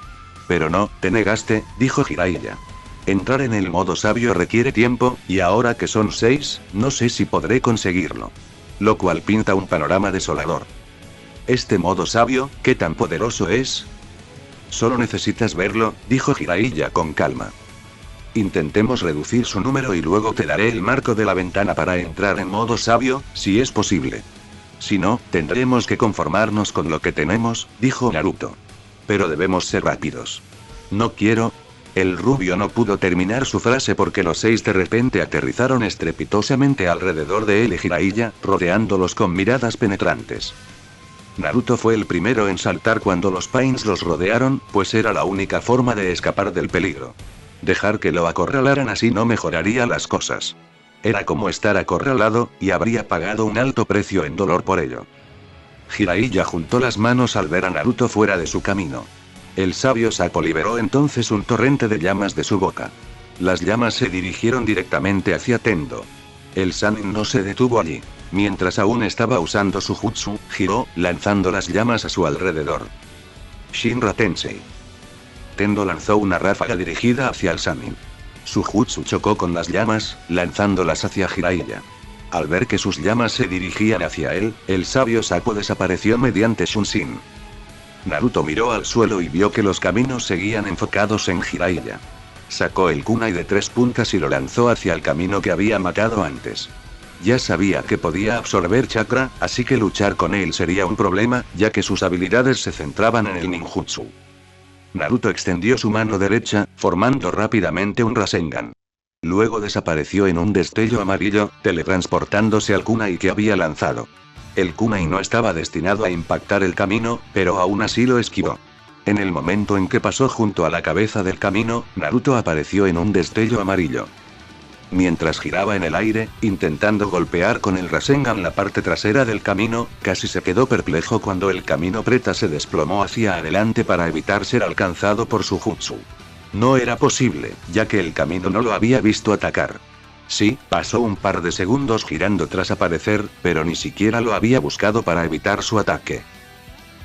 Pero no, te negaste, dijo Jiraiya. Entrar en el modo sabio requiere tiempo, y ahora que son 6, no sé si podré conseguirlo. lo cual pinta un panorama desolador. Este modo sabio, ¿qué tan poderoso es? Solo necesitas verlo, dijo Jiraiya con calma. Intentemos reducir su número y luego te daré el marco de la ventana para entrar en modo sabio, si es posible. Si no, tendremos que conformarnos con lo que tenemos, dijo Naruto. Pero debemos ser rápidos. No quiero... El rubio no pudo terminar su frase porque los 6 de repente aterrizaron estrepitosamente alrededor de él y Jiraiya, rodeándolos con miradas penetrantes. Naruto fue el primero en saltar cuando los Pains los rodearon, pues era la única forma de escapar del peligro. Dejar que lo acorralaran así no mejoraría las cosas. Era como estar acorralado, y habría pagado un alto precio en dolor por ello. Jiraiya juntó las manos al ver a Naruto fuera de su camino. El sabio sapo liberó entonces un torrente de llamas de su boca. Las llamas se dirigieron directamente hacia Tendo. El Sannin no se detuvo allí. Mientras aún estaba usando su jutsu, giró, lanzando las llamas a su alrededor. Shinra Tensei. Tendo lanzó una ráfaga dirigida hacia el Sannin. Su jutsu chocó con las llamas, lanzándolas hacia Jiraiya. Al ver que sus llamas se dirigían hacia él, el sabio sapo desapareció mediante Shunshin. Naruto miró al suelo y vio que los caminos seguían enfocados en Jiraiya. Sacó el kunai de 3 puntas y lo lanzó hacia el camino que había matado antes. Ya sabía que podía absorber chakra, así que luchar con él sería un problema, ya que sus habilidades se centraban en el ninjutsu. Naruto extendió su mano derecha, formando rápidamente un Rasengan. Luego desapareció en un destello amarillo, teletransportándose al kunai que había lanzado. El kunai no estaba destinado a impactar el camino, pero aún así lo esquivó. En el momento en que pasó junto a la cabeza del camino, Naruto apareció en un destello amarillo. Mientras giraba en el aire, intentando golpear con el Rasengan la parte trasera del camino, casi se quedó perplejo cuando el camino preta se desplomó hacia adelante para evitar ser alcanzado por su jutsu. No era posible, ya que el camino no lo había visto atacar. Sí, pasó un par de segundos girando tras aparecer, pero ni siquiera lo había buscado para evitar su ataque.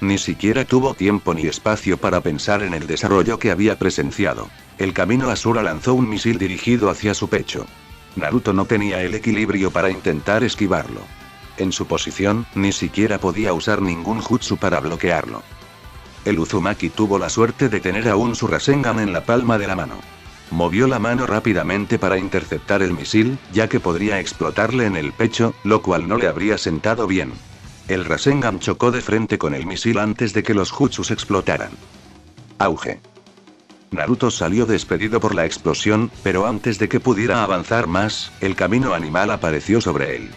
Ni siquiera tuvo tiempo ni espacio para pensar en el desarrollo que había presenciado. El camino Asura lanzó un misil dirigido hacia su pecho. Naruto no tenía el equilibrio para intentar esquivarlo. En su posición, ni siquiera podía usar ningún jutsu para bloquearlo. El Uzumaki tuvo la suerte de tener aún su Rasengan en la palma de la mano. Movió la mano rápidamente para interceptar el misil, ya que podría explotarle en el pecho, lo cual no le habría sentado bien. El Rasengan chocó de frente con el misil antes de que los jutsus explotaran. Auge. Naruto salió despedido por la explosión, pero antes de que pudiera avanzar más, el camino animal apareció sobre él.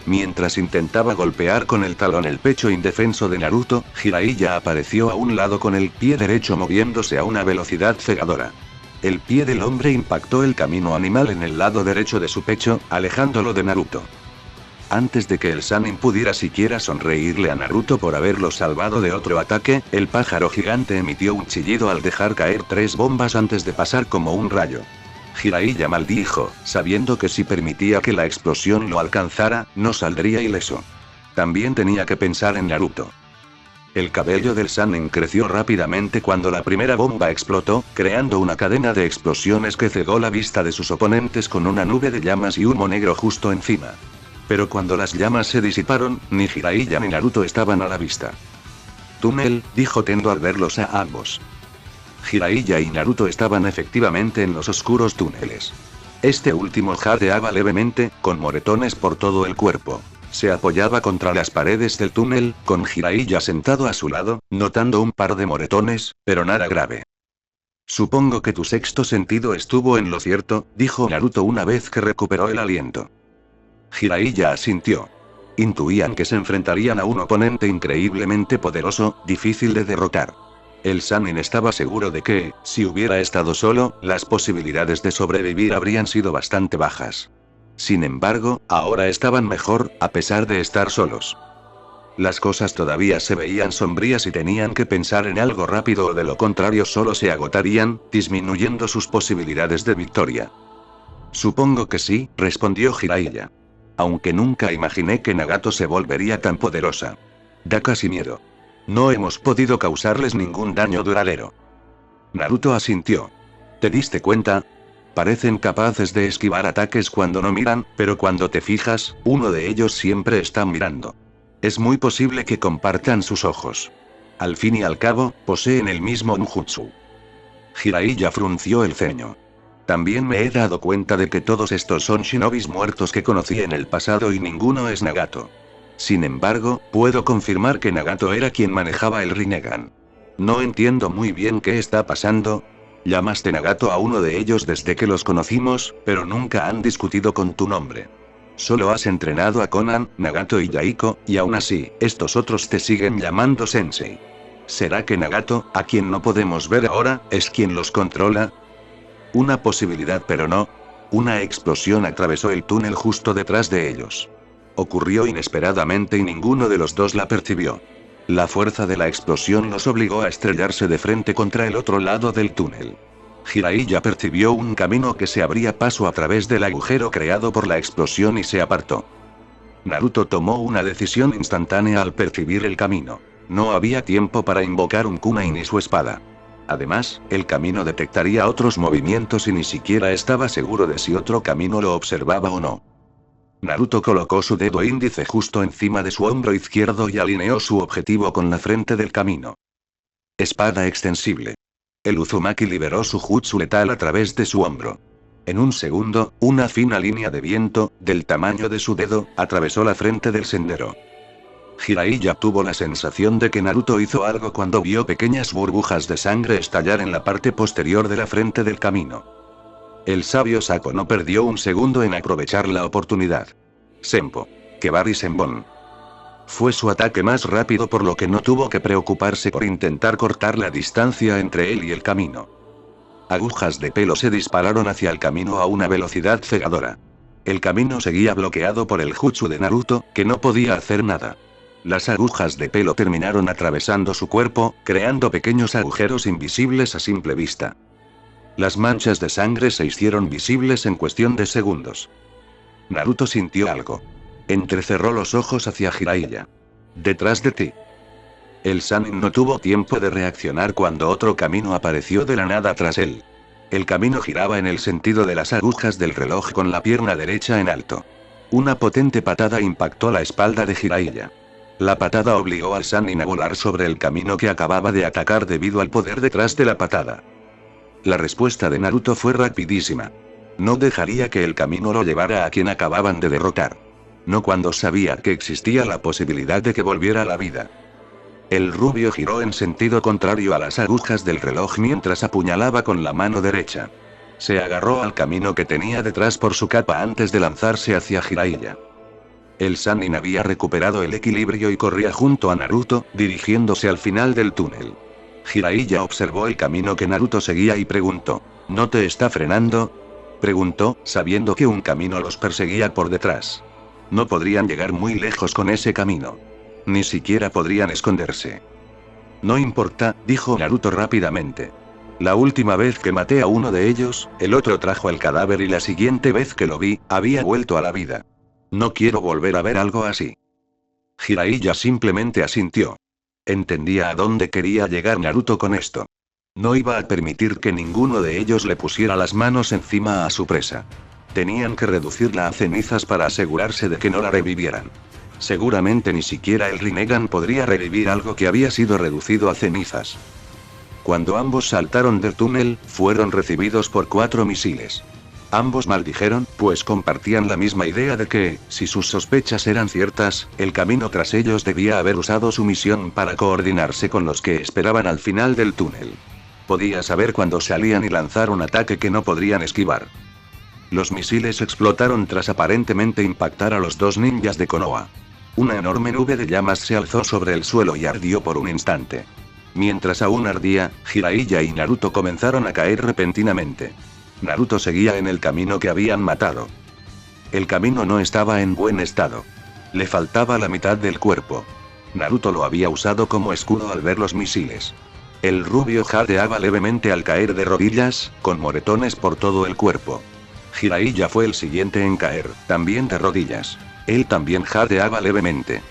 Mientras intentaba golpear con el talón el pecho indefenso de Naruto, Jiraiya apareció a un lado con el pie derecho moviéndose a una velocidad cegadora. El pie del hombre impactó el camino animal en el lado derecho de su pecho, alejándolo de Naruto. Antes de que el Sannin pudiera siquiera sonreírle a Naruto por haberlo salvado de otro ataque, el pájaro gigante emitió un chillido al dejar caer 3 bombas antes de pasar como un rayo. Jiraiya maldijo, sabiendo que si permitía que la explosión lo alcanzara, no saldría ileso. También tenía que pensar en Naruto. El cabello del Sannin creció rápidamente cuando la primera bomba explotó, creando una cadena de explosiones que cegó la vista de sus oponentes con una nube de llamas y humo negro justo encima. Pero cuando las llamas se disiparon, ni Jiraiya ni Naruto estaban a la vista. Túnel, dijo Tendo al verlos a ambos. Jiraiya y Naruto estaban efectivamente en los oscuros túneles. Este último jadeaba levemente, con moretones por todo el cuerpo. Se apoyaba contra las paredes del túnel, con Jiraiya sentado a su lado, notando un par de moretones, pero nada grave. Supongo que tu sexto sentido estuvo en lo cierto, dijo Naruto una vez que recuperó el aliento. Jiraiya asintió. Intuían que se enfrentarían a un oponente increíblemente poderoso, difícil de derrotar. El Sannin estaba seguro de que, si hubiera estado solo, las posibilidades de sobrevivir habrían sido bastante bajas. Sin embargo, ahora estaban mejor, a pesar de estar solos. Las cosas todavía se veían sombrías y tenían que pensar en algo rápido o de lo contrario solo se agotarían, disminuyendo sus posibilidades de victoria. Supongo que sí, respondió Jiraiya. Aunque nunca imaginé que Nagato se volvería tan poderosa. Da casi miedo. No hemos podido causarles ningún daño duradero. Naruto asintió. ¿Te diste cuenta? Parecen capaces de esquivar ataques cuando no miran, pero cuando te fijas, uno de ellos siempre está mirando. Es muy posible que compartan sus ojos. Al fin y al cabo, poseen el mismo Njutsu. Jiraiya frunció el ceño. También me he dado cuenta de que todos estos son shinobis muertos que conocí en el pasado y ninguno es Nagato. Sin embargo, puedo confirmar que Nagato era quien manejaba el Rinnegan. No entiendo muy bien qué está pasando. Llamaste Nagato a uno de ellos desde que los conocimos, pero nunca han discutido con tu nombre. Solo has entrenado a Conan, Nagato y Yaiko, y aún así, estos otros te siguen llamando Sensei. ¿Será que Nagato, a quien no podemos ver ahora, es quien los controla? Una posibilidad, pero no. Una explosión atravesó el túnel justo detrás de ellos. Ocurrió inesperadamente y ninguno de los dos la percibió. La fuerza de la explosión los obligó a estrellarse de frente contra el otro lado del túnel. Jiraiya percibió un camino que se abría paso a través del agujero creado por la explosión y se apartó. Naruto tomó una decisión instantánea al percibir el camino. No había tiempo para invocar un kunai ni su espada. Además, el camino detectaría otros movimientos y ni siquiera estaba seguro de si otro camino lo observaba o no. Naruto colocó su dedo índice justo encima de su hombro izquierdo y alineó su objetivo con la frente del camino. Espada extensible. El Uzumaki liberó su jutsu letal a través de su hombro. En un segundo, una fina línea de viento, del tamaño de su dedo, atravesó la frente del sendero. Jiraiya tuvo la sensación de que Naruto hizo algo cuando vio pequeñas burbujas de sangre estallar en la parte posterior de la frente del camino. El sabio Sako no perdió un segundo en aprovechar la oportunidad. Senpo. Kebari Senbon. Fue su ataque más rápido, por lo que no tuvo que preocuparse por intentar cortar la distancia entre él y el camino. Agujas de pelo se dispararon hacia el camino a una velocidad cegadora. El camino seguía bloqueado por el jutsu de Naruto, que no podía hacer nada. Las agujas de pelo terminaron atravesando su cuerpo, creando pequeños agujeros invisibles a simple vista. Las manchas de sangre se hicieron visibles en cuestión de segundos. Naruto sintió algo. Entrecerró los ojos hacia Jiraiya. Detrás de ti. El Sannin no tuvo tiempo de reaccionar cuando otro camino apareció de la nada tras él. El camino giraba en el sentido de las agujas del reloj con la pierna derecha en alto. Una potente patada impactó la espalda de Jiraiya. La patada obligó al Sannin a volar sobre el camino que acababa de atacar debido al poder detrás de la patada. La respuesta de Naruto fue rapidísima. No dejaría que el camino lo llevara a quien acababan de derrotar. No cuando sabía que existía la posibilidad de que volviera a la vida. El rubio giró en sentido contrario a las agujas del reloj mientras apuñalaba con la mano derecha. Se agarró al camino que tenía detrás por su capa antes de lanzarse hacia Jiraiya. El Sannin había recuperado el equilibrio y corría junto a Naruto, dirigiéndose al final del túnel. Jiraiya observó el camino que Naruto seguía y preguntó: ¿No te está frenando? Preguntó, sabiendo que un camino los perseguía por detrás. No podrían llegar muy lejos con ese camino. Ni siquiera podrían esconderse. No importa, dijo Naruto rápidamente. La última vez que maté a uno de ellos, el otro trajo el cadáver y la siguiente vez que lo vi, había vuelto a la vida. No quiero volver a ver algo así. Jiraiya simplemente asintió. Entendía a dónde quería llegar Naruto con esto. No iba a permitir que ninguno de ellos le pusiera las manos encima a su presa. Tenían que reducirla a cenizas para asegurarse de que no la revivieran. Seguramente ni siquiera el Rinnegan podría revivir algo que había sido reducido a cenizas. Cuando ambos saltaron del túnel, fueron recibidos por 4 misiles. Ambos maldijeron, pues compartían la misma idea de que, si sus sospechas eran ciertas, el camino tras ellos debía haber usado su misión para coordinarse con los que esperaban al final del túnel. Podía saber cuándo salían y lanzar un ataque que no podrían esquivar. Los misiles explotaron tras aparentemente impactar a los 2 ninjas de Konoha. Una enorme nube de llamas se alzó sobre el suelo y ardió por un instante. Mientras aún ardía, Jiraiya y Naruto comenzaron a caer repentinamente. Naruto seguía en el camino que habían matado. El camino no estaba en buen estado. Le faltaba la mitad del cuerpo. Naruto lo había usado como escudo al ver los misiles. El rubio jadeaba levemente al caer de rodillas, con moretones por todo el cuerpo. Jiraiya fue el siguiente en caer, también de rodillas. Él también jadeaba levemente.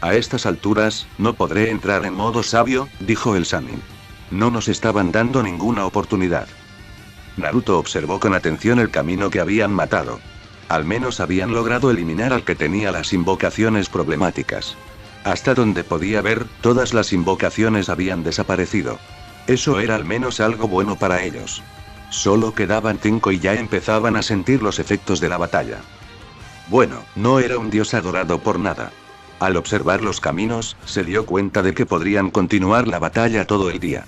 A estas alturas, no podré entrar en modo sabio, dijo el Sannin. No nos estaban dando ninguna oportunidad. Naruto observó con atención el camino que habían matado. Al menos habían logrado eliminar al que tenía las invocaciones problemáticas. Hasta donde podía ver, todas las invocaciones habían desaparecido. Eso era al menos algo bueno para ellos. Solo quedaban 5 y ya empezaban a sentir los efectos de la batalla. Bueno, no era un dios adorado por nada. Al observar los caminos, se dio cuenta de que podrían continuar la batalla todo el día.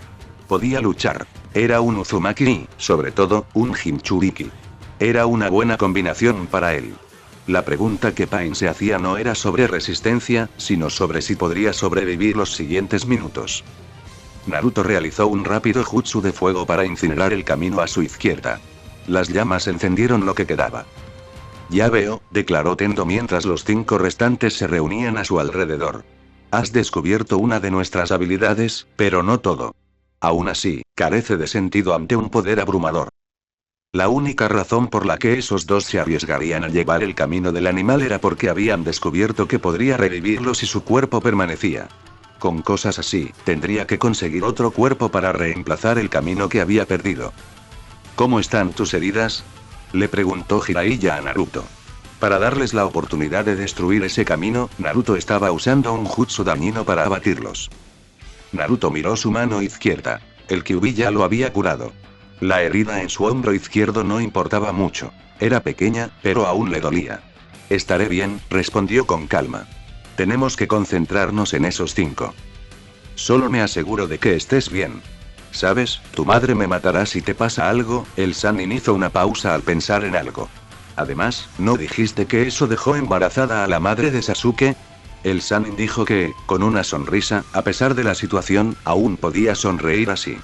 Podía luchar. Era un Uzumaki y, sobre todo, un Jinchuriki. Era una buena combinación para él. La pregunta que Pain se hacía no era sobre resistencia, sino sobre si podría sobrevivir los siguientes minutos. Naruto realizó un rápido jutsu de fuego para incinerar el camino a su izquierda. Las llamas encendieron lo que quedaba. Ya veo, declaró Tendo mientras los 5 restantes se reunían a su alrededor. Has descubierto una de nuestras habilidades, pero no todo. Aún así, carece de sentido ante un poder abrumador. La única razón por la que esos 2 se arriesgarían a llevar el camino del animal era porque habían descubierto que podría revivirlo si su cuerpo permanecía. Con cosas así, tendría que conseguir otro cuerpo para reemplazar el camino que había perdido. ¿Cómo están tus heridas?, le preguntó Jiraiya a Naruto. Para darles la oportunidad de destruir ese camino, Naruto estaba usando un jutsu dañino para abatirlos. Naruto miró su mano izquierda. El Kyuubi ya lo había curado. La herida en su hombro izquierdo no importaba mucho. Era pequeña, pero aún le dolía. Estaré bien, respondió con calma. Tenemos que concentrarnos en esos 5. Solo me aseguro de que estés bien. ¿Sabes? Tu madre me matará si te pasa algo. El Sannin hizo una pausa al pensar en algo. Además, ¿no dijiste que eso dejó embarazada a la madre de Sasuke? El Sannin dijo que, con una sonrisa, a pesar de la situación, aún podía sonreír así.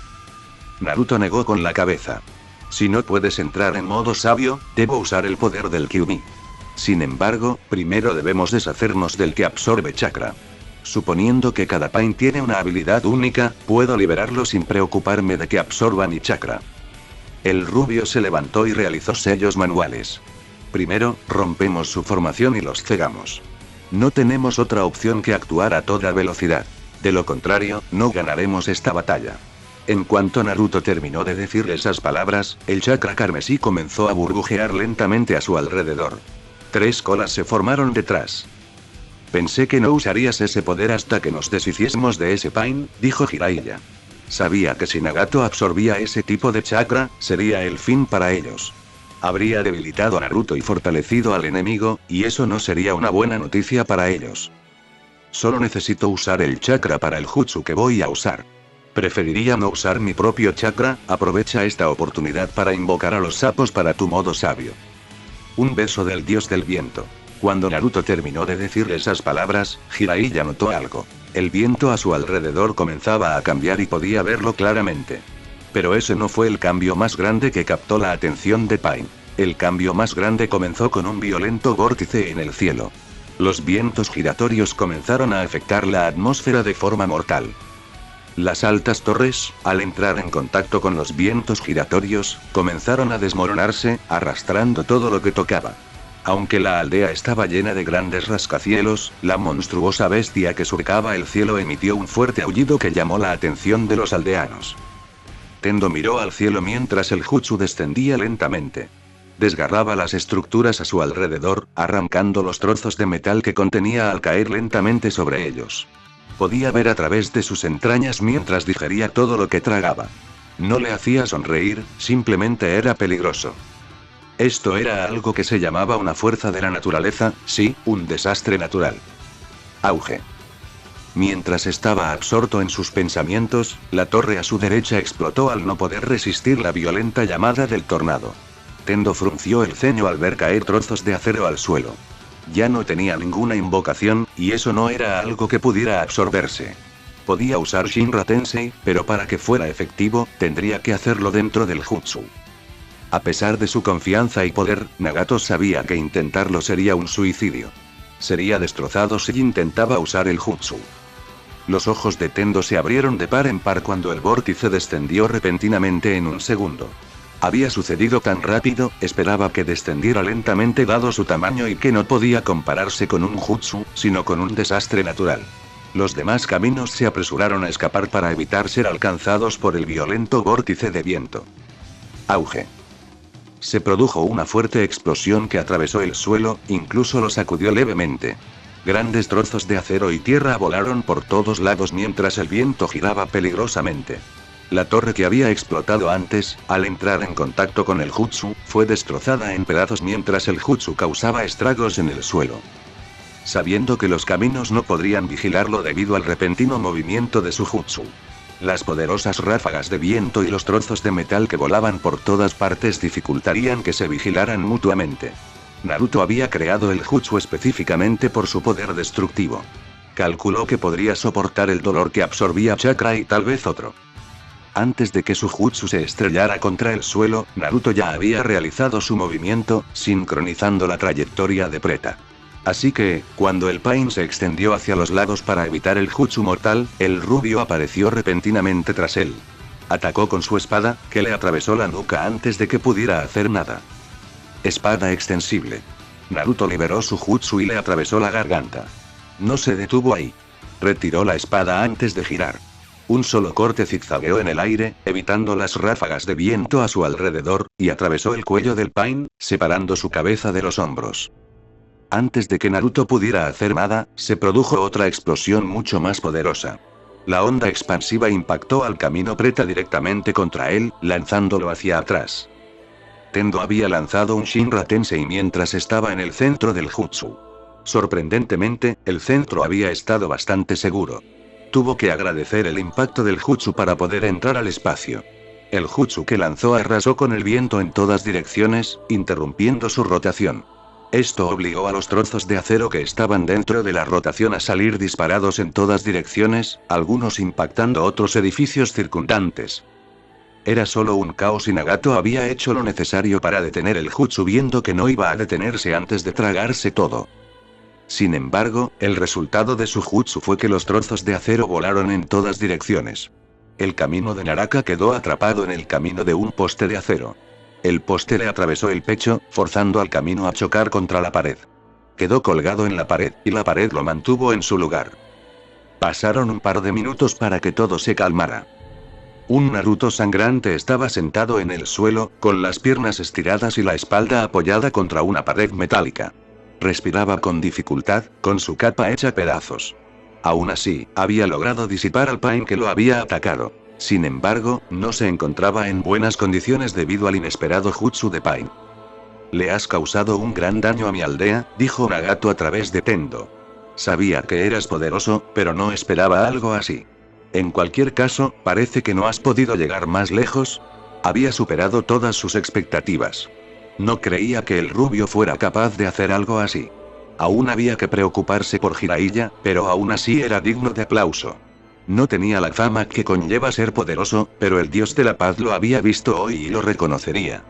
Naruto negó con la cabeza. Si no puedes entrar en modo sabio, debo usar el poder del Kyuubi. Sin embargo, primero debemos deshacernos del que absorbe chakra. Suponiendo que cada Pain tiene una habilidad única, puedo liberarlo sin preocuparme de que absorba mi chakra. El rubio se levantó y realizó sellos manuales. Primero, rompemos su formación y los cegamos. No tenemos otra opción que actuar a toda velocidad. De lo contrario, no ganaremos esta batalla. En cuanto Naruto terminó de decir esas palabras, el chakra carmesí comenzó a burbujear lentamente a su alrededor. 3 colas se formaron detrás. Pensé que no usarías ese poder hasta que nos deshiciésemos de ese Pain, dijo Jiraiya. Sabía que si Nagato absorbía ese tipo de chakra, sería el fin para ellos. Habría debilitado a Naruto y fortalecido al enemigo, y eso no sería una buena noticia para ellos. Solo necesito usar el chakra para el jutsu que voy a usar. Preferiría no usar mi propio chakra. Aprovecha esta oportunidad para invocar a los sapos para tu modo sabio. Un beso del dios del viento. Cuando Naruto terminó de decir esas palabras, Jiraiya notó algo. El viento a su alrededor comenzaba a cambiar y podía verlo claramente. Pero ese no fue el cambio más grande que captó la atención de Pain. El cambio más grande comenzó con un violento vórtice en el cielo. Los vientos giratorios comenzaron a afectar la atmósfera de forma mortal. Las altas torres, al entrar en contacto con los vientos giratorios, comenzaron a desmoronarse, arrastrando todo lo que tocaba. Aunque la aldea estaba llena de grandes rascacielos, la monstruosa bestia que surcaba el cielo emitió un fuerte aullido que llamó la atención de los aldeanos. Tendo miró al cielo mientras el jutsu descendía lentamente. Desgarraba las estructuras a su alrededor, arrancando los trozos de metal que contenía al caer lentamente sobre ellos. Podía ver a través de sus entrañas mientras digería todo lo que tragaba. No le hacía sonreír, simplemente era peligroso. Esto era algo que se llamaba una fuerza de la naturaleza, sí, un desastre natural. Auge. Mientras estaba absorto en sus pensamientos, la torre a su derecha explotó al no poder resistir la violenta llamada del tornado. Tendo frunció el ceño al ver caer trozos de acero al suelo. Ya no tenía ninguna invocación, y eso no era algo que pudiera absorberse. Podía usar Shinra Tensei, pero para que fuera efectivo, tendría que hacerlo dentro del jutsu. A pesar de su confianza y poder, Nagato sabía que intentarlo sería un suicidio. Sería destrozado si intentaba usar el jutsu. Los ojos de Tendo se abrieron de par en par cuando el vórtice descendió repentinamente en un segundo. Había sucedido tan rápido, esperaba que descendiera lentamente dado su tamaño y que no podía compararse con un jutsu, sino con un desastre natural. Los demás caminos se apresuraron a escapar para evitar ser alcanzados por el violento vórtice de viento. Auge. Se produjo una fuerte explosión que atravesó el suelo, incluso lo sacudió levemente. Grandes trozos de acero y tierra volaron por todos lados mientras el viento giraba peligrosamente. La torre que había explotado antes, al entrar en contacto con el jutsu, fue destrozada en pedazos mientras el jutsu causaba estragos en el suelo. Sabiendo que los caminos no podrían vigilarlo debido al repentino movimiento de su jutsu. Las poderosas ráfagas de viento y los trozos de metal que volaban por todas partes dificultarían que se vigilaran mutuamente. Naruto había creado el jutsu específicamente por su poder destructivo. Calculó que podría soportar el dolor que absorbía chakra y tal vez otro. Antes de que su jutsu se estrellara contra el suelo, Naruto ya había realizado su movimiento, sincronizando la trayectoria de Preta. Así que, cuando el Pain se extendió hacia los lados para evitar el jutsu mortal, el rubio apareció repentinamente tras él. Atacó con su espada, que le atravesó la nuca antes de que pudiera hacer nada. Espada extensible. Naruto liberó su jutsu y le atravesó la garganta. No se detuvo ahí. Retiró la espada antes de girar. Un solo corte zigzagueó en el aire, evitando las ráfagas de viento a su alrededor, y atravesó el cuello del Pain, separando su cabeza de los hombros. Antes de que Naruto pudiera hacer nada, se produjo otra explosión mucho más poderosa. La onda expansiva impactó al camino Preta directamente contra él, lanzándolo hacia atrás. Tendo había lanzado un Shinra Tensei mientras estaba en el centro del jutsu. Sorprendentemente, el centro había estado bastante seguro. Tuvo que agradecer el impacto del jutsu para poder entrar al espacio. El jutsu que lanzó arrasó con el viento en todas direcciones, interrumpiendo su rotación. Esto obligó a los trozos de acero que estaban dentro de la rotación a salir disparados en todas direcciones, algunos impactando otros edificios circundantes. Era solo un caos y Nagato había hecho lo necesario para detener el jutsu viendo que no iba a detenerse antes de tragarse todo. Sin embargo, el resultado de su jutsu fue que los trozos de acero volaron en todas direcciones. El camino de Naraka quedó atrapado en el camino de un poste de acero. El poste le atravesó el pecho, forzando al camino a chocar contra la pared. Quedó colgado en la pared, y la pared lo mantuvo en su lugar. Pasaron un par de minutos para que todo se calmara. Un Naruto sangrante estaba sentado en el suelo, con las piernas estiradas y la espalda apoyada contra una pared metálica. Respiraba con dificultad, con su capa hecha pedazos. Aún así, había logrado disipar al Pain que lo había atacado. Sin embargo, no se encontraba en buenas condiciones debido al inesperado jutsu de Pain. «Le has causado un gran daño a mi aldea», dijo Nagato a través de Tendo. «Sabía que eras poderoso, pero no esperaba algo así. En cualquier caso, parece que no has podido llegar más lejos». Había superado todas sus expectativas. No creía que el rubio fuera capaz de hacer algo así. Aún había que preocuparse por Jiraiya, pero aún así era digno de aplauso. No tenía la fama que conlleva ser poderoso, pero el dios de la paz lo había visto hoy y lo reconocería.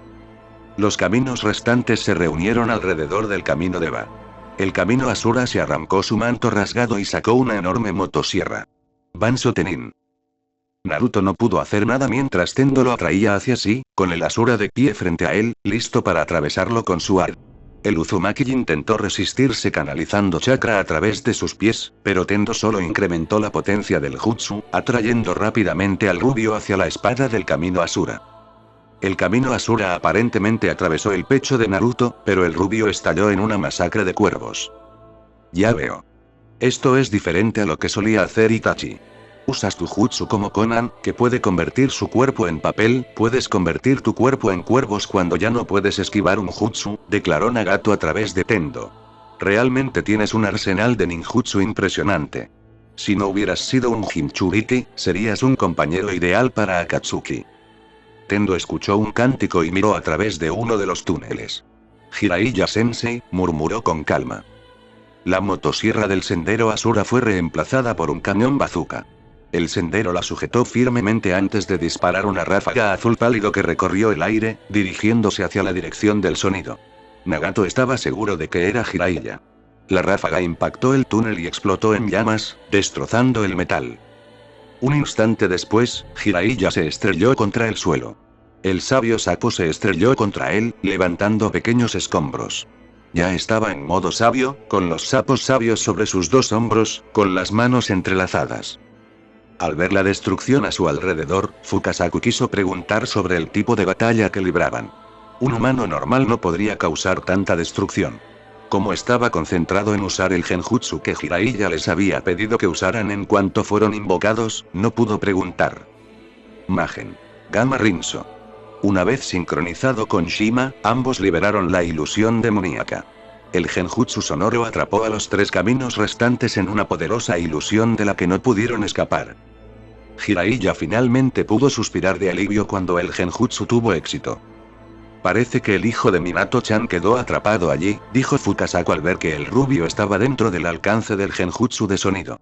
Los caminos restantes se reunieron alrededor del camino de Ba. El camino Asura se arrancó su manto rasgado y sacó una enorme motosierra. Banzo Tenin. Naruto no pudo hacer nada mientras Tendo lo atraía hacia sí, con el Asura de pie frente a él, listo para atravesarlo con su ar. El Uzumaki intentó resistirse canalizando chakra a través de sus pies, pero Tendo solo incrementó la potencia del jutsu, atrayendo rápidamente al rubio hacia la espada del camino Asura. El camino Asura aparentemente atravesó el pecho de Naruto, pero el rubio estalló en una masacre de cuervos. Ya veo. Esto es diferente a lo que solía hacer Itachi. Usas tu jutsu como Conan, que puede convertir su cuerpo en papel, puedes convertir tu cuerpo en cuervos cuando ya no puedes esquivar un jutsu, declaró Nagato a través de Tendo. Realmente tienes un arsenal de ninjutsu impresionante. Si no hubieras sido un Jinchuriki, serías un compañero ideal para Akatsuki. Tendo escuchó un cántico y miró a través de uno de los túneles. Jiraiya Sensei, murmuró con calma. La motosierra del sendero Asura fue reemplazada por un cañón bazooka. El sendero la sujetó firmemente antes de disparar una ráfaga azul pálido que recorrió el aire, dirigiéndose hacia la dirección del sonido. Nagato estaba seguro de que era Jiraiya. La ráfaga impactó el túnel y explotó en llamas, destrozando el metal. Un instante después, Jiraiya se estrelló contra el suelo. El sabio sapo se estrelló contra él, levantando pequeños escombros. Ya estaba en modo sabio, con los sapos sabios sobre sus dos hombros, con las manos entrelazadas. Al ver la destrucción a su alrededor, Fukasaku quiso preguntar sobre el tipo de batalla que libraban. Un humano normal no podría causar tanta destrucción. Como estaba concentrado en usar el genjutsu que Jiraiya les había pedido que usaran en cuanto fueron invocados, no pudo preguntar. Magen. Gamma Rinso. Una vez sincronizado con Shima, ambos liberaron la ilusión demoníaca. El genjutsu sonoro atrapó a los 3 caminos restantes en una poderosa ilusión de la que no pudieron escapar. Jiraiya finalmente pudo suspirar de alivio cuando el genjutsu tuvo éxito. Parece que el hijo de Minato-chan quedó atrapado allí, dijo Fukasaku al ver que el rubio estaba dentro del alcance del genjutsu de sonido.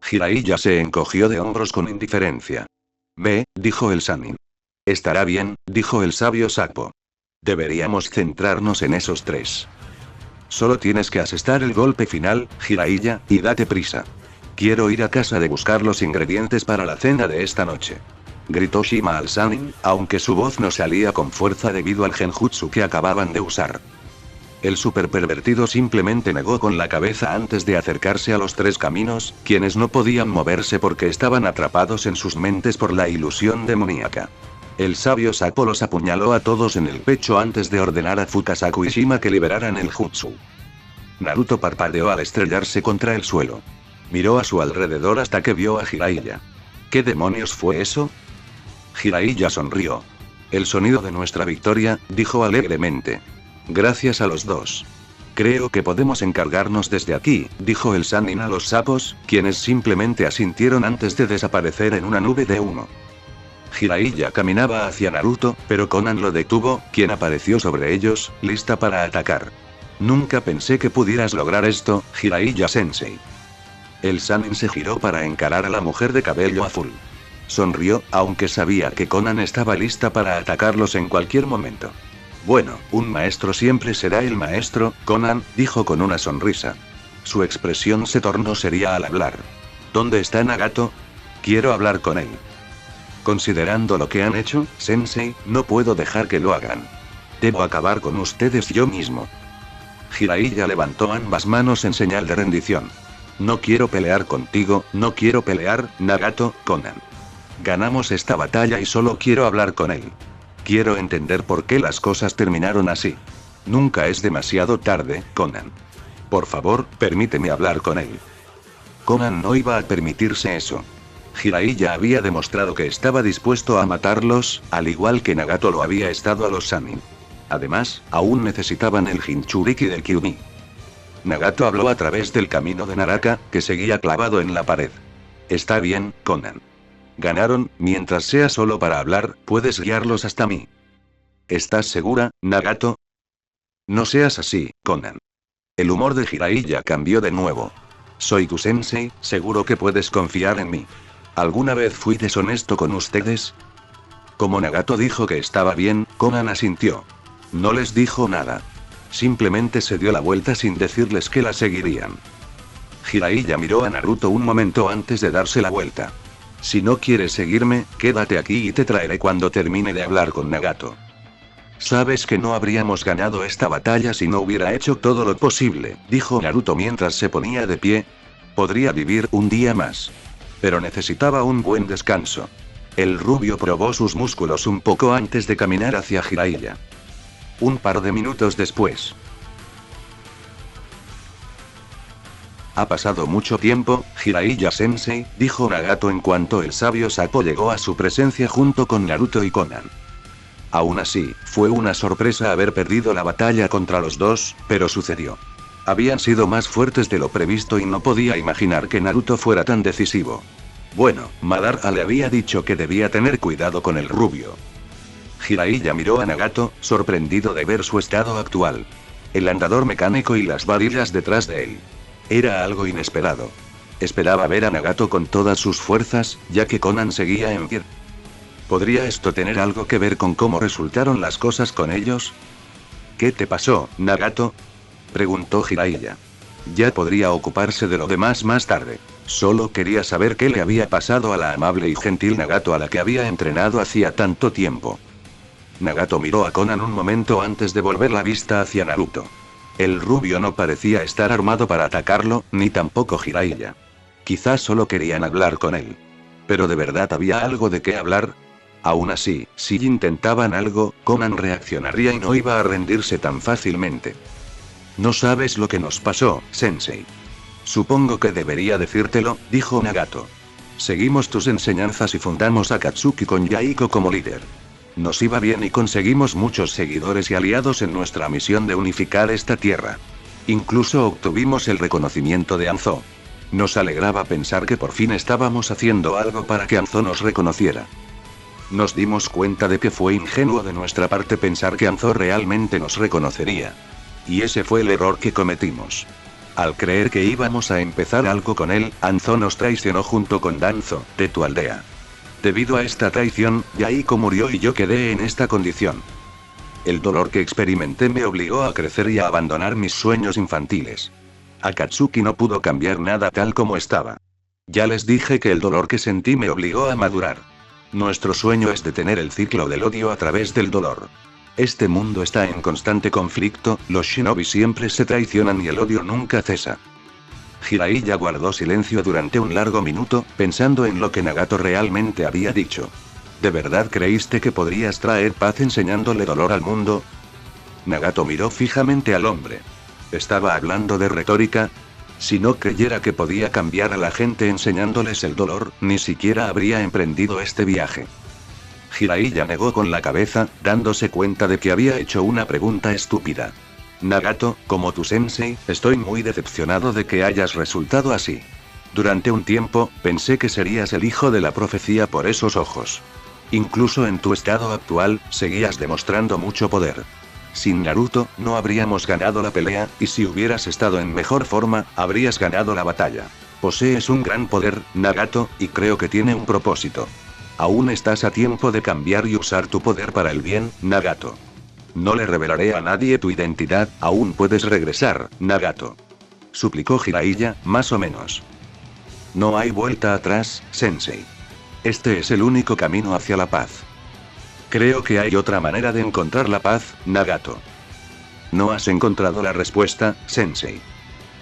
Jiraiya se encogió de hombros con indiferencia. Ve, dijo el Sannin. Estará bien, dijo el sabio Sakpo. Deberíamos centrarnos en esos 3. Solo tienes que asestar el golpe final, Jiraiya, y date prisa. Quiero ir a casa de buscar los ingredientes para la cena de esta noche. Gritó Shima al Sannin, aunque su voz no salía con fuerza debido al genjutsu que acababan de usar. El super pervertido simplemente negó con la cabeza antes de acercarse a los 3 caminos, quienes no podían moverse porque estaban atrapados en sus mentes por la ilusión demoníaca. El sabio Sakpo los apuñaló a todos en el pecho antes de ordenar a Fukasaku y Shima que liberaran el jutsu. Naruto parpadeó al estrellarse contra el suelo. Miró a su alrededor hasta que vio a Jiraiya. ¿Qué demonios fue eso? Jiraiya sonrió. El sonido de nuestra victoria, dijo alegremente. Gracias a los 2. Creo que podemos encargarnos desde aquí, dijo el Sannin a los sapos, quienes simplemente asintieron antes de desaparecer en una nube de humo. Jiraiya caminaba hacia Naruto, pero Konan lo detuvo, quien apareció sobre ellos, lista para atacar. Nunca pensé que pudieras lograr esto, Jiraiya-sensei. El Sannin se giró para encarar a la mujer de cabello azul. Sonrió, aunque sabía que Konan estaba lista para atacarlos en cualquier momento. Bueno, un maestro siempre será el maestro, Konan, dijo con una sonrisa. Su expresión se tornó seria al hablar. ¿Dónde está Nagato? Quiero hablar con él. Considerando lo que han hecho, Sensei, no puedo dejar que lo hagan. Debo acabar con ustedes yo mismo. Jiraiya levantó ambas manos en señal de rendición. No quiero pelear contigo, no quiero pelear, Nagato, Konan. Ganamos esta batalla y solo quiero hablar con él. Quiero entender por qué las cosas terminaron así. Nunca es demasiado tarde, Konan. Por favor, permíteme hablar con él. Konan no iba a permitirse eso. Jiraiya había demostrado que estaba dispuesto a matarlos, al igual que Nagato lo había estado a los Sannin. Además, aún necesitaban el Jinchuriki del Kyuubi. Nagato habló a través del camino de Naraka, que seguía clavado en la pared. Está bien, Konan. Ganaron, mientras sea solo para hablar, puedes guiarlos hasta mí. ¿Estás segura, Nagato? No seas así, Konan. El humor de Jiraiya cambió de nuevo. Soy tu sensei, seguro que puedes confiar en mí. ¿Alguna vez fui deshonesto con ustedes? Como Nagato dijo que estaba bien, Konan asintió. No les dijo nada. Simplemente se dio la vuelta sin decirles que la seguirían. Jiraiya miró a Naruto un momento antes de darse la vuelta. Si no quieres seguirme, quédate aquí y te traeré cuando termine de hablar con Nagato. Sabes que no habríamos ganado esta batalla si no hubiera hecho todo lo posible, dijo Naruto mientras se ponía de pie. Podría vivir un día más. Pero necesitaba un buen descanso. El rubio probó sus músculos un poco antes de caminar hacia Jiraiya. Un par de minutos después. Ha pasado mucho tiempo, Jiraiya-sensei, dijo Nagato en cuanto el sabio Sakpo llegó a su presencia junto con Naruto y Konan. Aún así, fue una sorpresa haber perdido la batalla contra los 2, pero sucedió. Habían sido más fuertes de lo previsto y no podía imaginar que Naruto fuera tan decisivo. Bueno, Madara le había dicho que debía tener cuidado con el rubio. Jiraiya miró a Nagato, sorprendido de ver su estado actual. El andador mecánico y las varillas detrás de él. Era algo inesperado. Esperaba ver a Nagato con todas sus fuerzas, ya que Konan seguía en pie. ¿Podría esto tener algo que ver con cómo resultaron las cosas con ellos? ¿Qué te pasó, Nagato? Preguntó Jiraiya. Ya podría ocuparse de lo demás más tarde. Solo quería saber qué le había pasado a la amable y gentil Nagato a la que había entrenado hacía tanto tiempo. Nagato miró a Konan un momento antes de volver la vista hacia Naruto. El rubio no parecía estar armado para atacarlo, ni tampoco Jiraiya. Quizás solo querían hablar con él. Pero de verdad había algo de qué hablar. Aún así, si intentaban algo, Conan reaccionaría y no iba a rendirse tan fácilmente. No sabes lo que nos pasó, Sensei. Supongo que debería decírtelo, dijo Nagato. Seguimos tus enseñanzas y fundamos Akatsuki con Yaiko como líder. Nos iba bien y conseguimos muchos seguidores y aliados en nuestra misión de unificar esta tierra. Incluso obtuvimos el reconocimiento de Anzo. Nos alegraba pensar que por fin estábamos haciendo algo para que Anzo nos reconociera. Nos dimos cuenta de que fue ingenuo de nuestra parte pensar que Anzo realmente nos reconocería. Y ese fue el error que cometimos. Al creer que íbamos a empezar algo con él, Anzo nos traicionó junto con Danzo, de tu aldea. Debido a esta traición, Yaiko murió y yo quedé en esta condición. El dolor que experimenté me obligó a crecer y a abandonar mis sueños infantiles. Akatsuki no pudo cambiar nada tal como estaba. Ya les dije que el dolor que sentí me obligó a madurar. Nuestro sueño es detener el ciclo del odio a través del dolor. Este mundo está en constante conflicto, los shinobi siempre se traicionan y el odio nunca cesa. Jiraiya guardó silencio durante un largo minuto, pensando en lo que Nagato realmente había dicho. ¿De verdad creíste que podrías traer paz enseñándole dolor al mundo? Nagato miró fijamente al hombre. ¿Estaba hablando de retórica? Si no creyera que podía cambiar a la gente enseñándoles el dolor, ni siquiera habría emprendido este viaje. Jiraiya negó con la cabeza, dándose cuenta de que había hecho una pregunta estúpida. Nagato, como tu sensei, estoy muy decepcionado de que hayas resultado así. Durante un tiempo, pensé que serías el hijo de la profecía por esos ojos. Incluso en tu estado actual, seguías demostrando mucho poder. Sin Naruto, no habríamos ganado la pelea, y si hubieras estado en mejor forma, habrías ganado la batalla. Posees un gran poder, Nagato, y creo que tiene un propósito. Aún estás a tiempo de cambiar y usar tu poder para el bien, Nagato. No le revelaré a nadie tu identidad, aún puedes regresar, Nagato. Suplicó Jiraiya, más o menos. No hay vuelta atrás, Sensei. Este es el único camino hacia la paz. Creo que hay otra manera de encontrar la paz, Nagato. No has encontrado la respuesta, Sensei.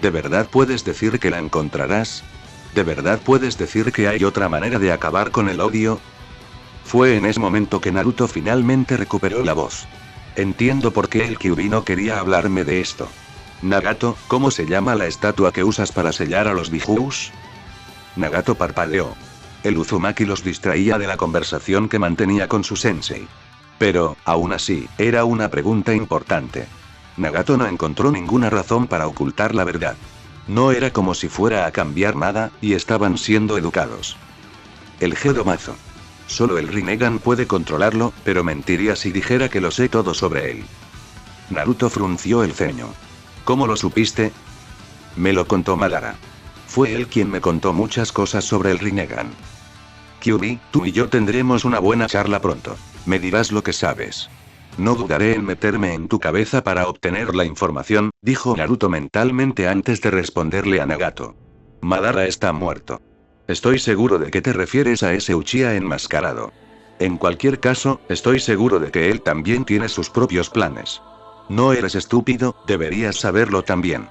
¿De verdad puedes decir que la encontrarás? ¿De verdad puedes decir que hay otra manera de acabar con el odio? Fue en ese momento que Naruto finalmente recuperó la voz. Entiendo por qué el Kyuubi no quería hablarme de esto. Nagato, ¿cómo se llama la estatua que usas para sellar a los bijus? Nagato parpadeó. El Uzumaki los distraía de la conversación que mantenía con su sensei. Pero, aún así, era una pregunta importante. Nagato no encontró ninguna razón para ocultar la verdad. No era como si fuera a cambiar nada, y estaban siendo educados. El Gedomazo. Solo el Rinnegan puede controlarlo, pero mentiría si dijera que lo sé todo sobre él. Naruto frunció el ceño. ¿Cómo lo supiste? Me lo contó Madara. Fue él quien me contó muchas cosas sobre el Rinnegan. Kyuubi, tú y yo tendremos una buena charla pronto. Me dirás lo que sabes. No dudaré en meterme en tu cabeza para obtener la información, dijo Naruto mentalmente antes de responderle a Nagato. Madara está muerto. Estoy seguro de que te refieres a ese Uchiha enmascarado. En cualquier caso, estoy seguro de que él también tiene sus propios planes. No eres estúpido, deberías saberlo también.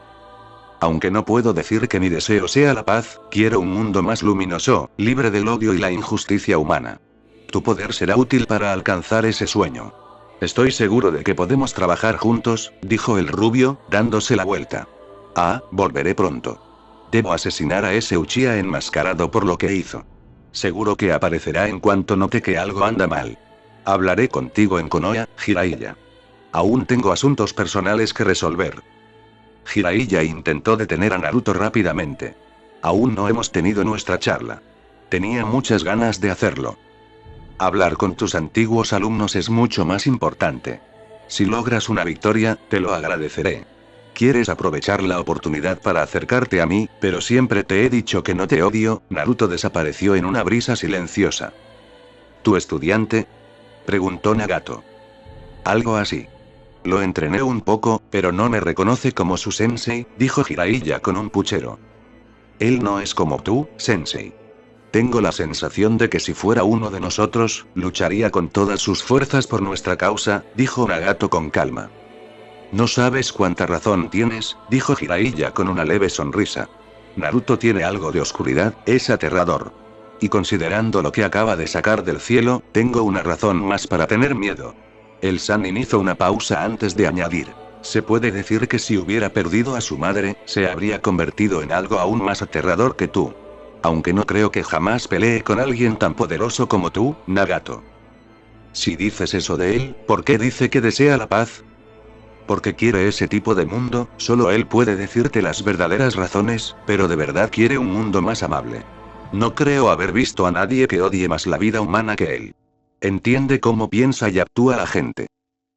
Aunque no puedo decir que mi deseo sea la paz, quiero un mundo más luminoso, libre del odio y la injusticia humana. Tu poder será útil para alcanzar ese sueño. Estoy seguro de que podemos trabajar juntos, dijo el rubio, dándose la vuelta. Volveré pronto. Debo asesinar a ese Uchiha enmascarado por lo que hizo. Seguro que aparecerá en cuanto note que algo anda mal. Hablaré contigo en Konoha, Jiraiya. Aún tengo asuntos personales que resolver. Jiraiya intentó detener a Naruto rápidamente. Aún no hemos tenido nuestra charla. Tenía muchas ganas de hacerlo. Hablar con tus antiguos alumnos es mucho más importante. Si logras una victoria, te lo agradeceré. Quieres aprovechar la oportunidad para acercarte a mí, pero siempre te he dicho que no te odio. Naruto desapareció en una brisa silenciosa. ¿Tu estudiante? Preguntó Nagato. Algo así. Lo entrené un poco, pero no me reconoce como su sensei, dijo Jiraiya con un puchero. Él no es como tú, sensei. Tengo la sensación de que si fuera uno de nosotros, lucharía con todas sus fuerzas por nuestra causa, dijo Nagato con calma. No sabes cuánta razón tienes, dijo Jiraiya con una leve sonrisa. Naruto tiene algo de oscuridad, es aterrador. y considerando lo que acaba de sacar del cielo, tengo una razón más para tener miedo. El Sannin hizo una pausa antes de añadir. Se puede decir que si hubiera perdido a su madre, se habría convertido en algo aún más aterrador que tú. Aunque no creo que jamás pelee con alguien tan poderoso como tú, Nagato. Si dices eso de él, ¿por qué dice que desea la paz? Porque quiere ese tipo de mundo, solo él puede decirte las verdaderas razones, pero de verdad quiere un mundo más amable. No creo haber visto a nadie que odie más la vida humana que él. Entiende cómo piensa y actúa la gente.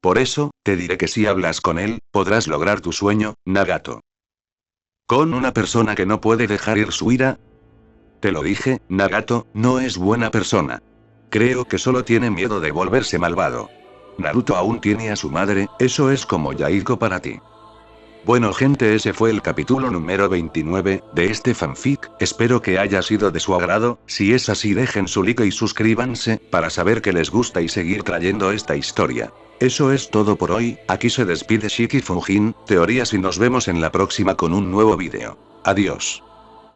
Por eso, te diré que si hablas con él, podrás lograr tu sueño, Nagato. ¿Con una persona que no puede dejar ir su ira? Te lo dije, Nagato, no es buena persona. Creo que solo tiene miedo de volverse malvado. Naruto aún tiene a su madre, eso es como Yahiko para ti. Bueno gente, ese fue el capítulo número 29, de este fanfic, espero que haya sido de su agrado, si es así dejen su like y suscríbanse, para saber que les gusta y seguir trayendo esta historia. Eso es todo por hoy, aquí se despide Shiki Fujin, teorías y nos vemos en la próxima con un nuevo vídeo. Adiós.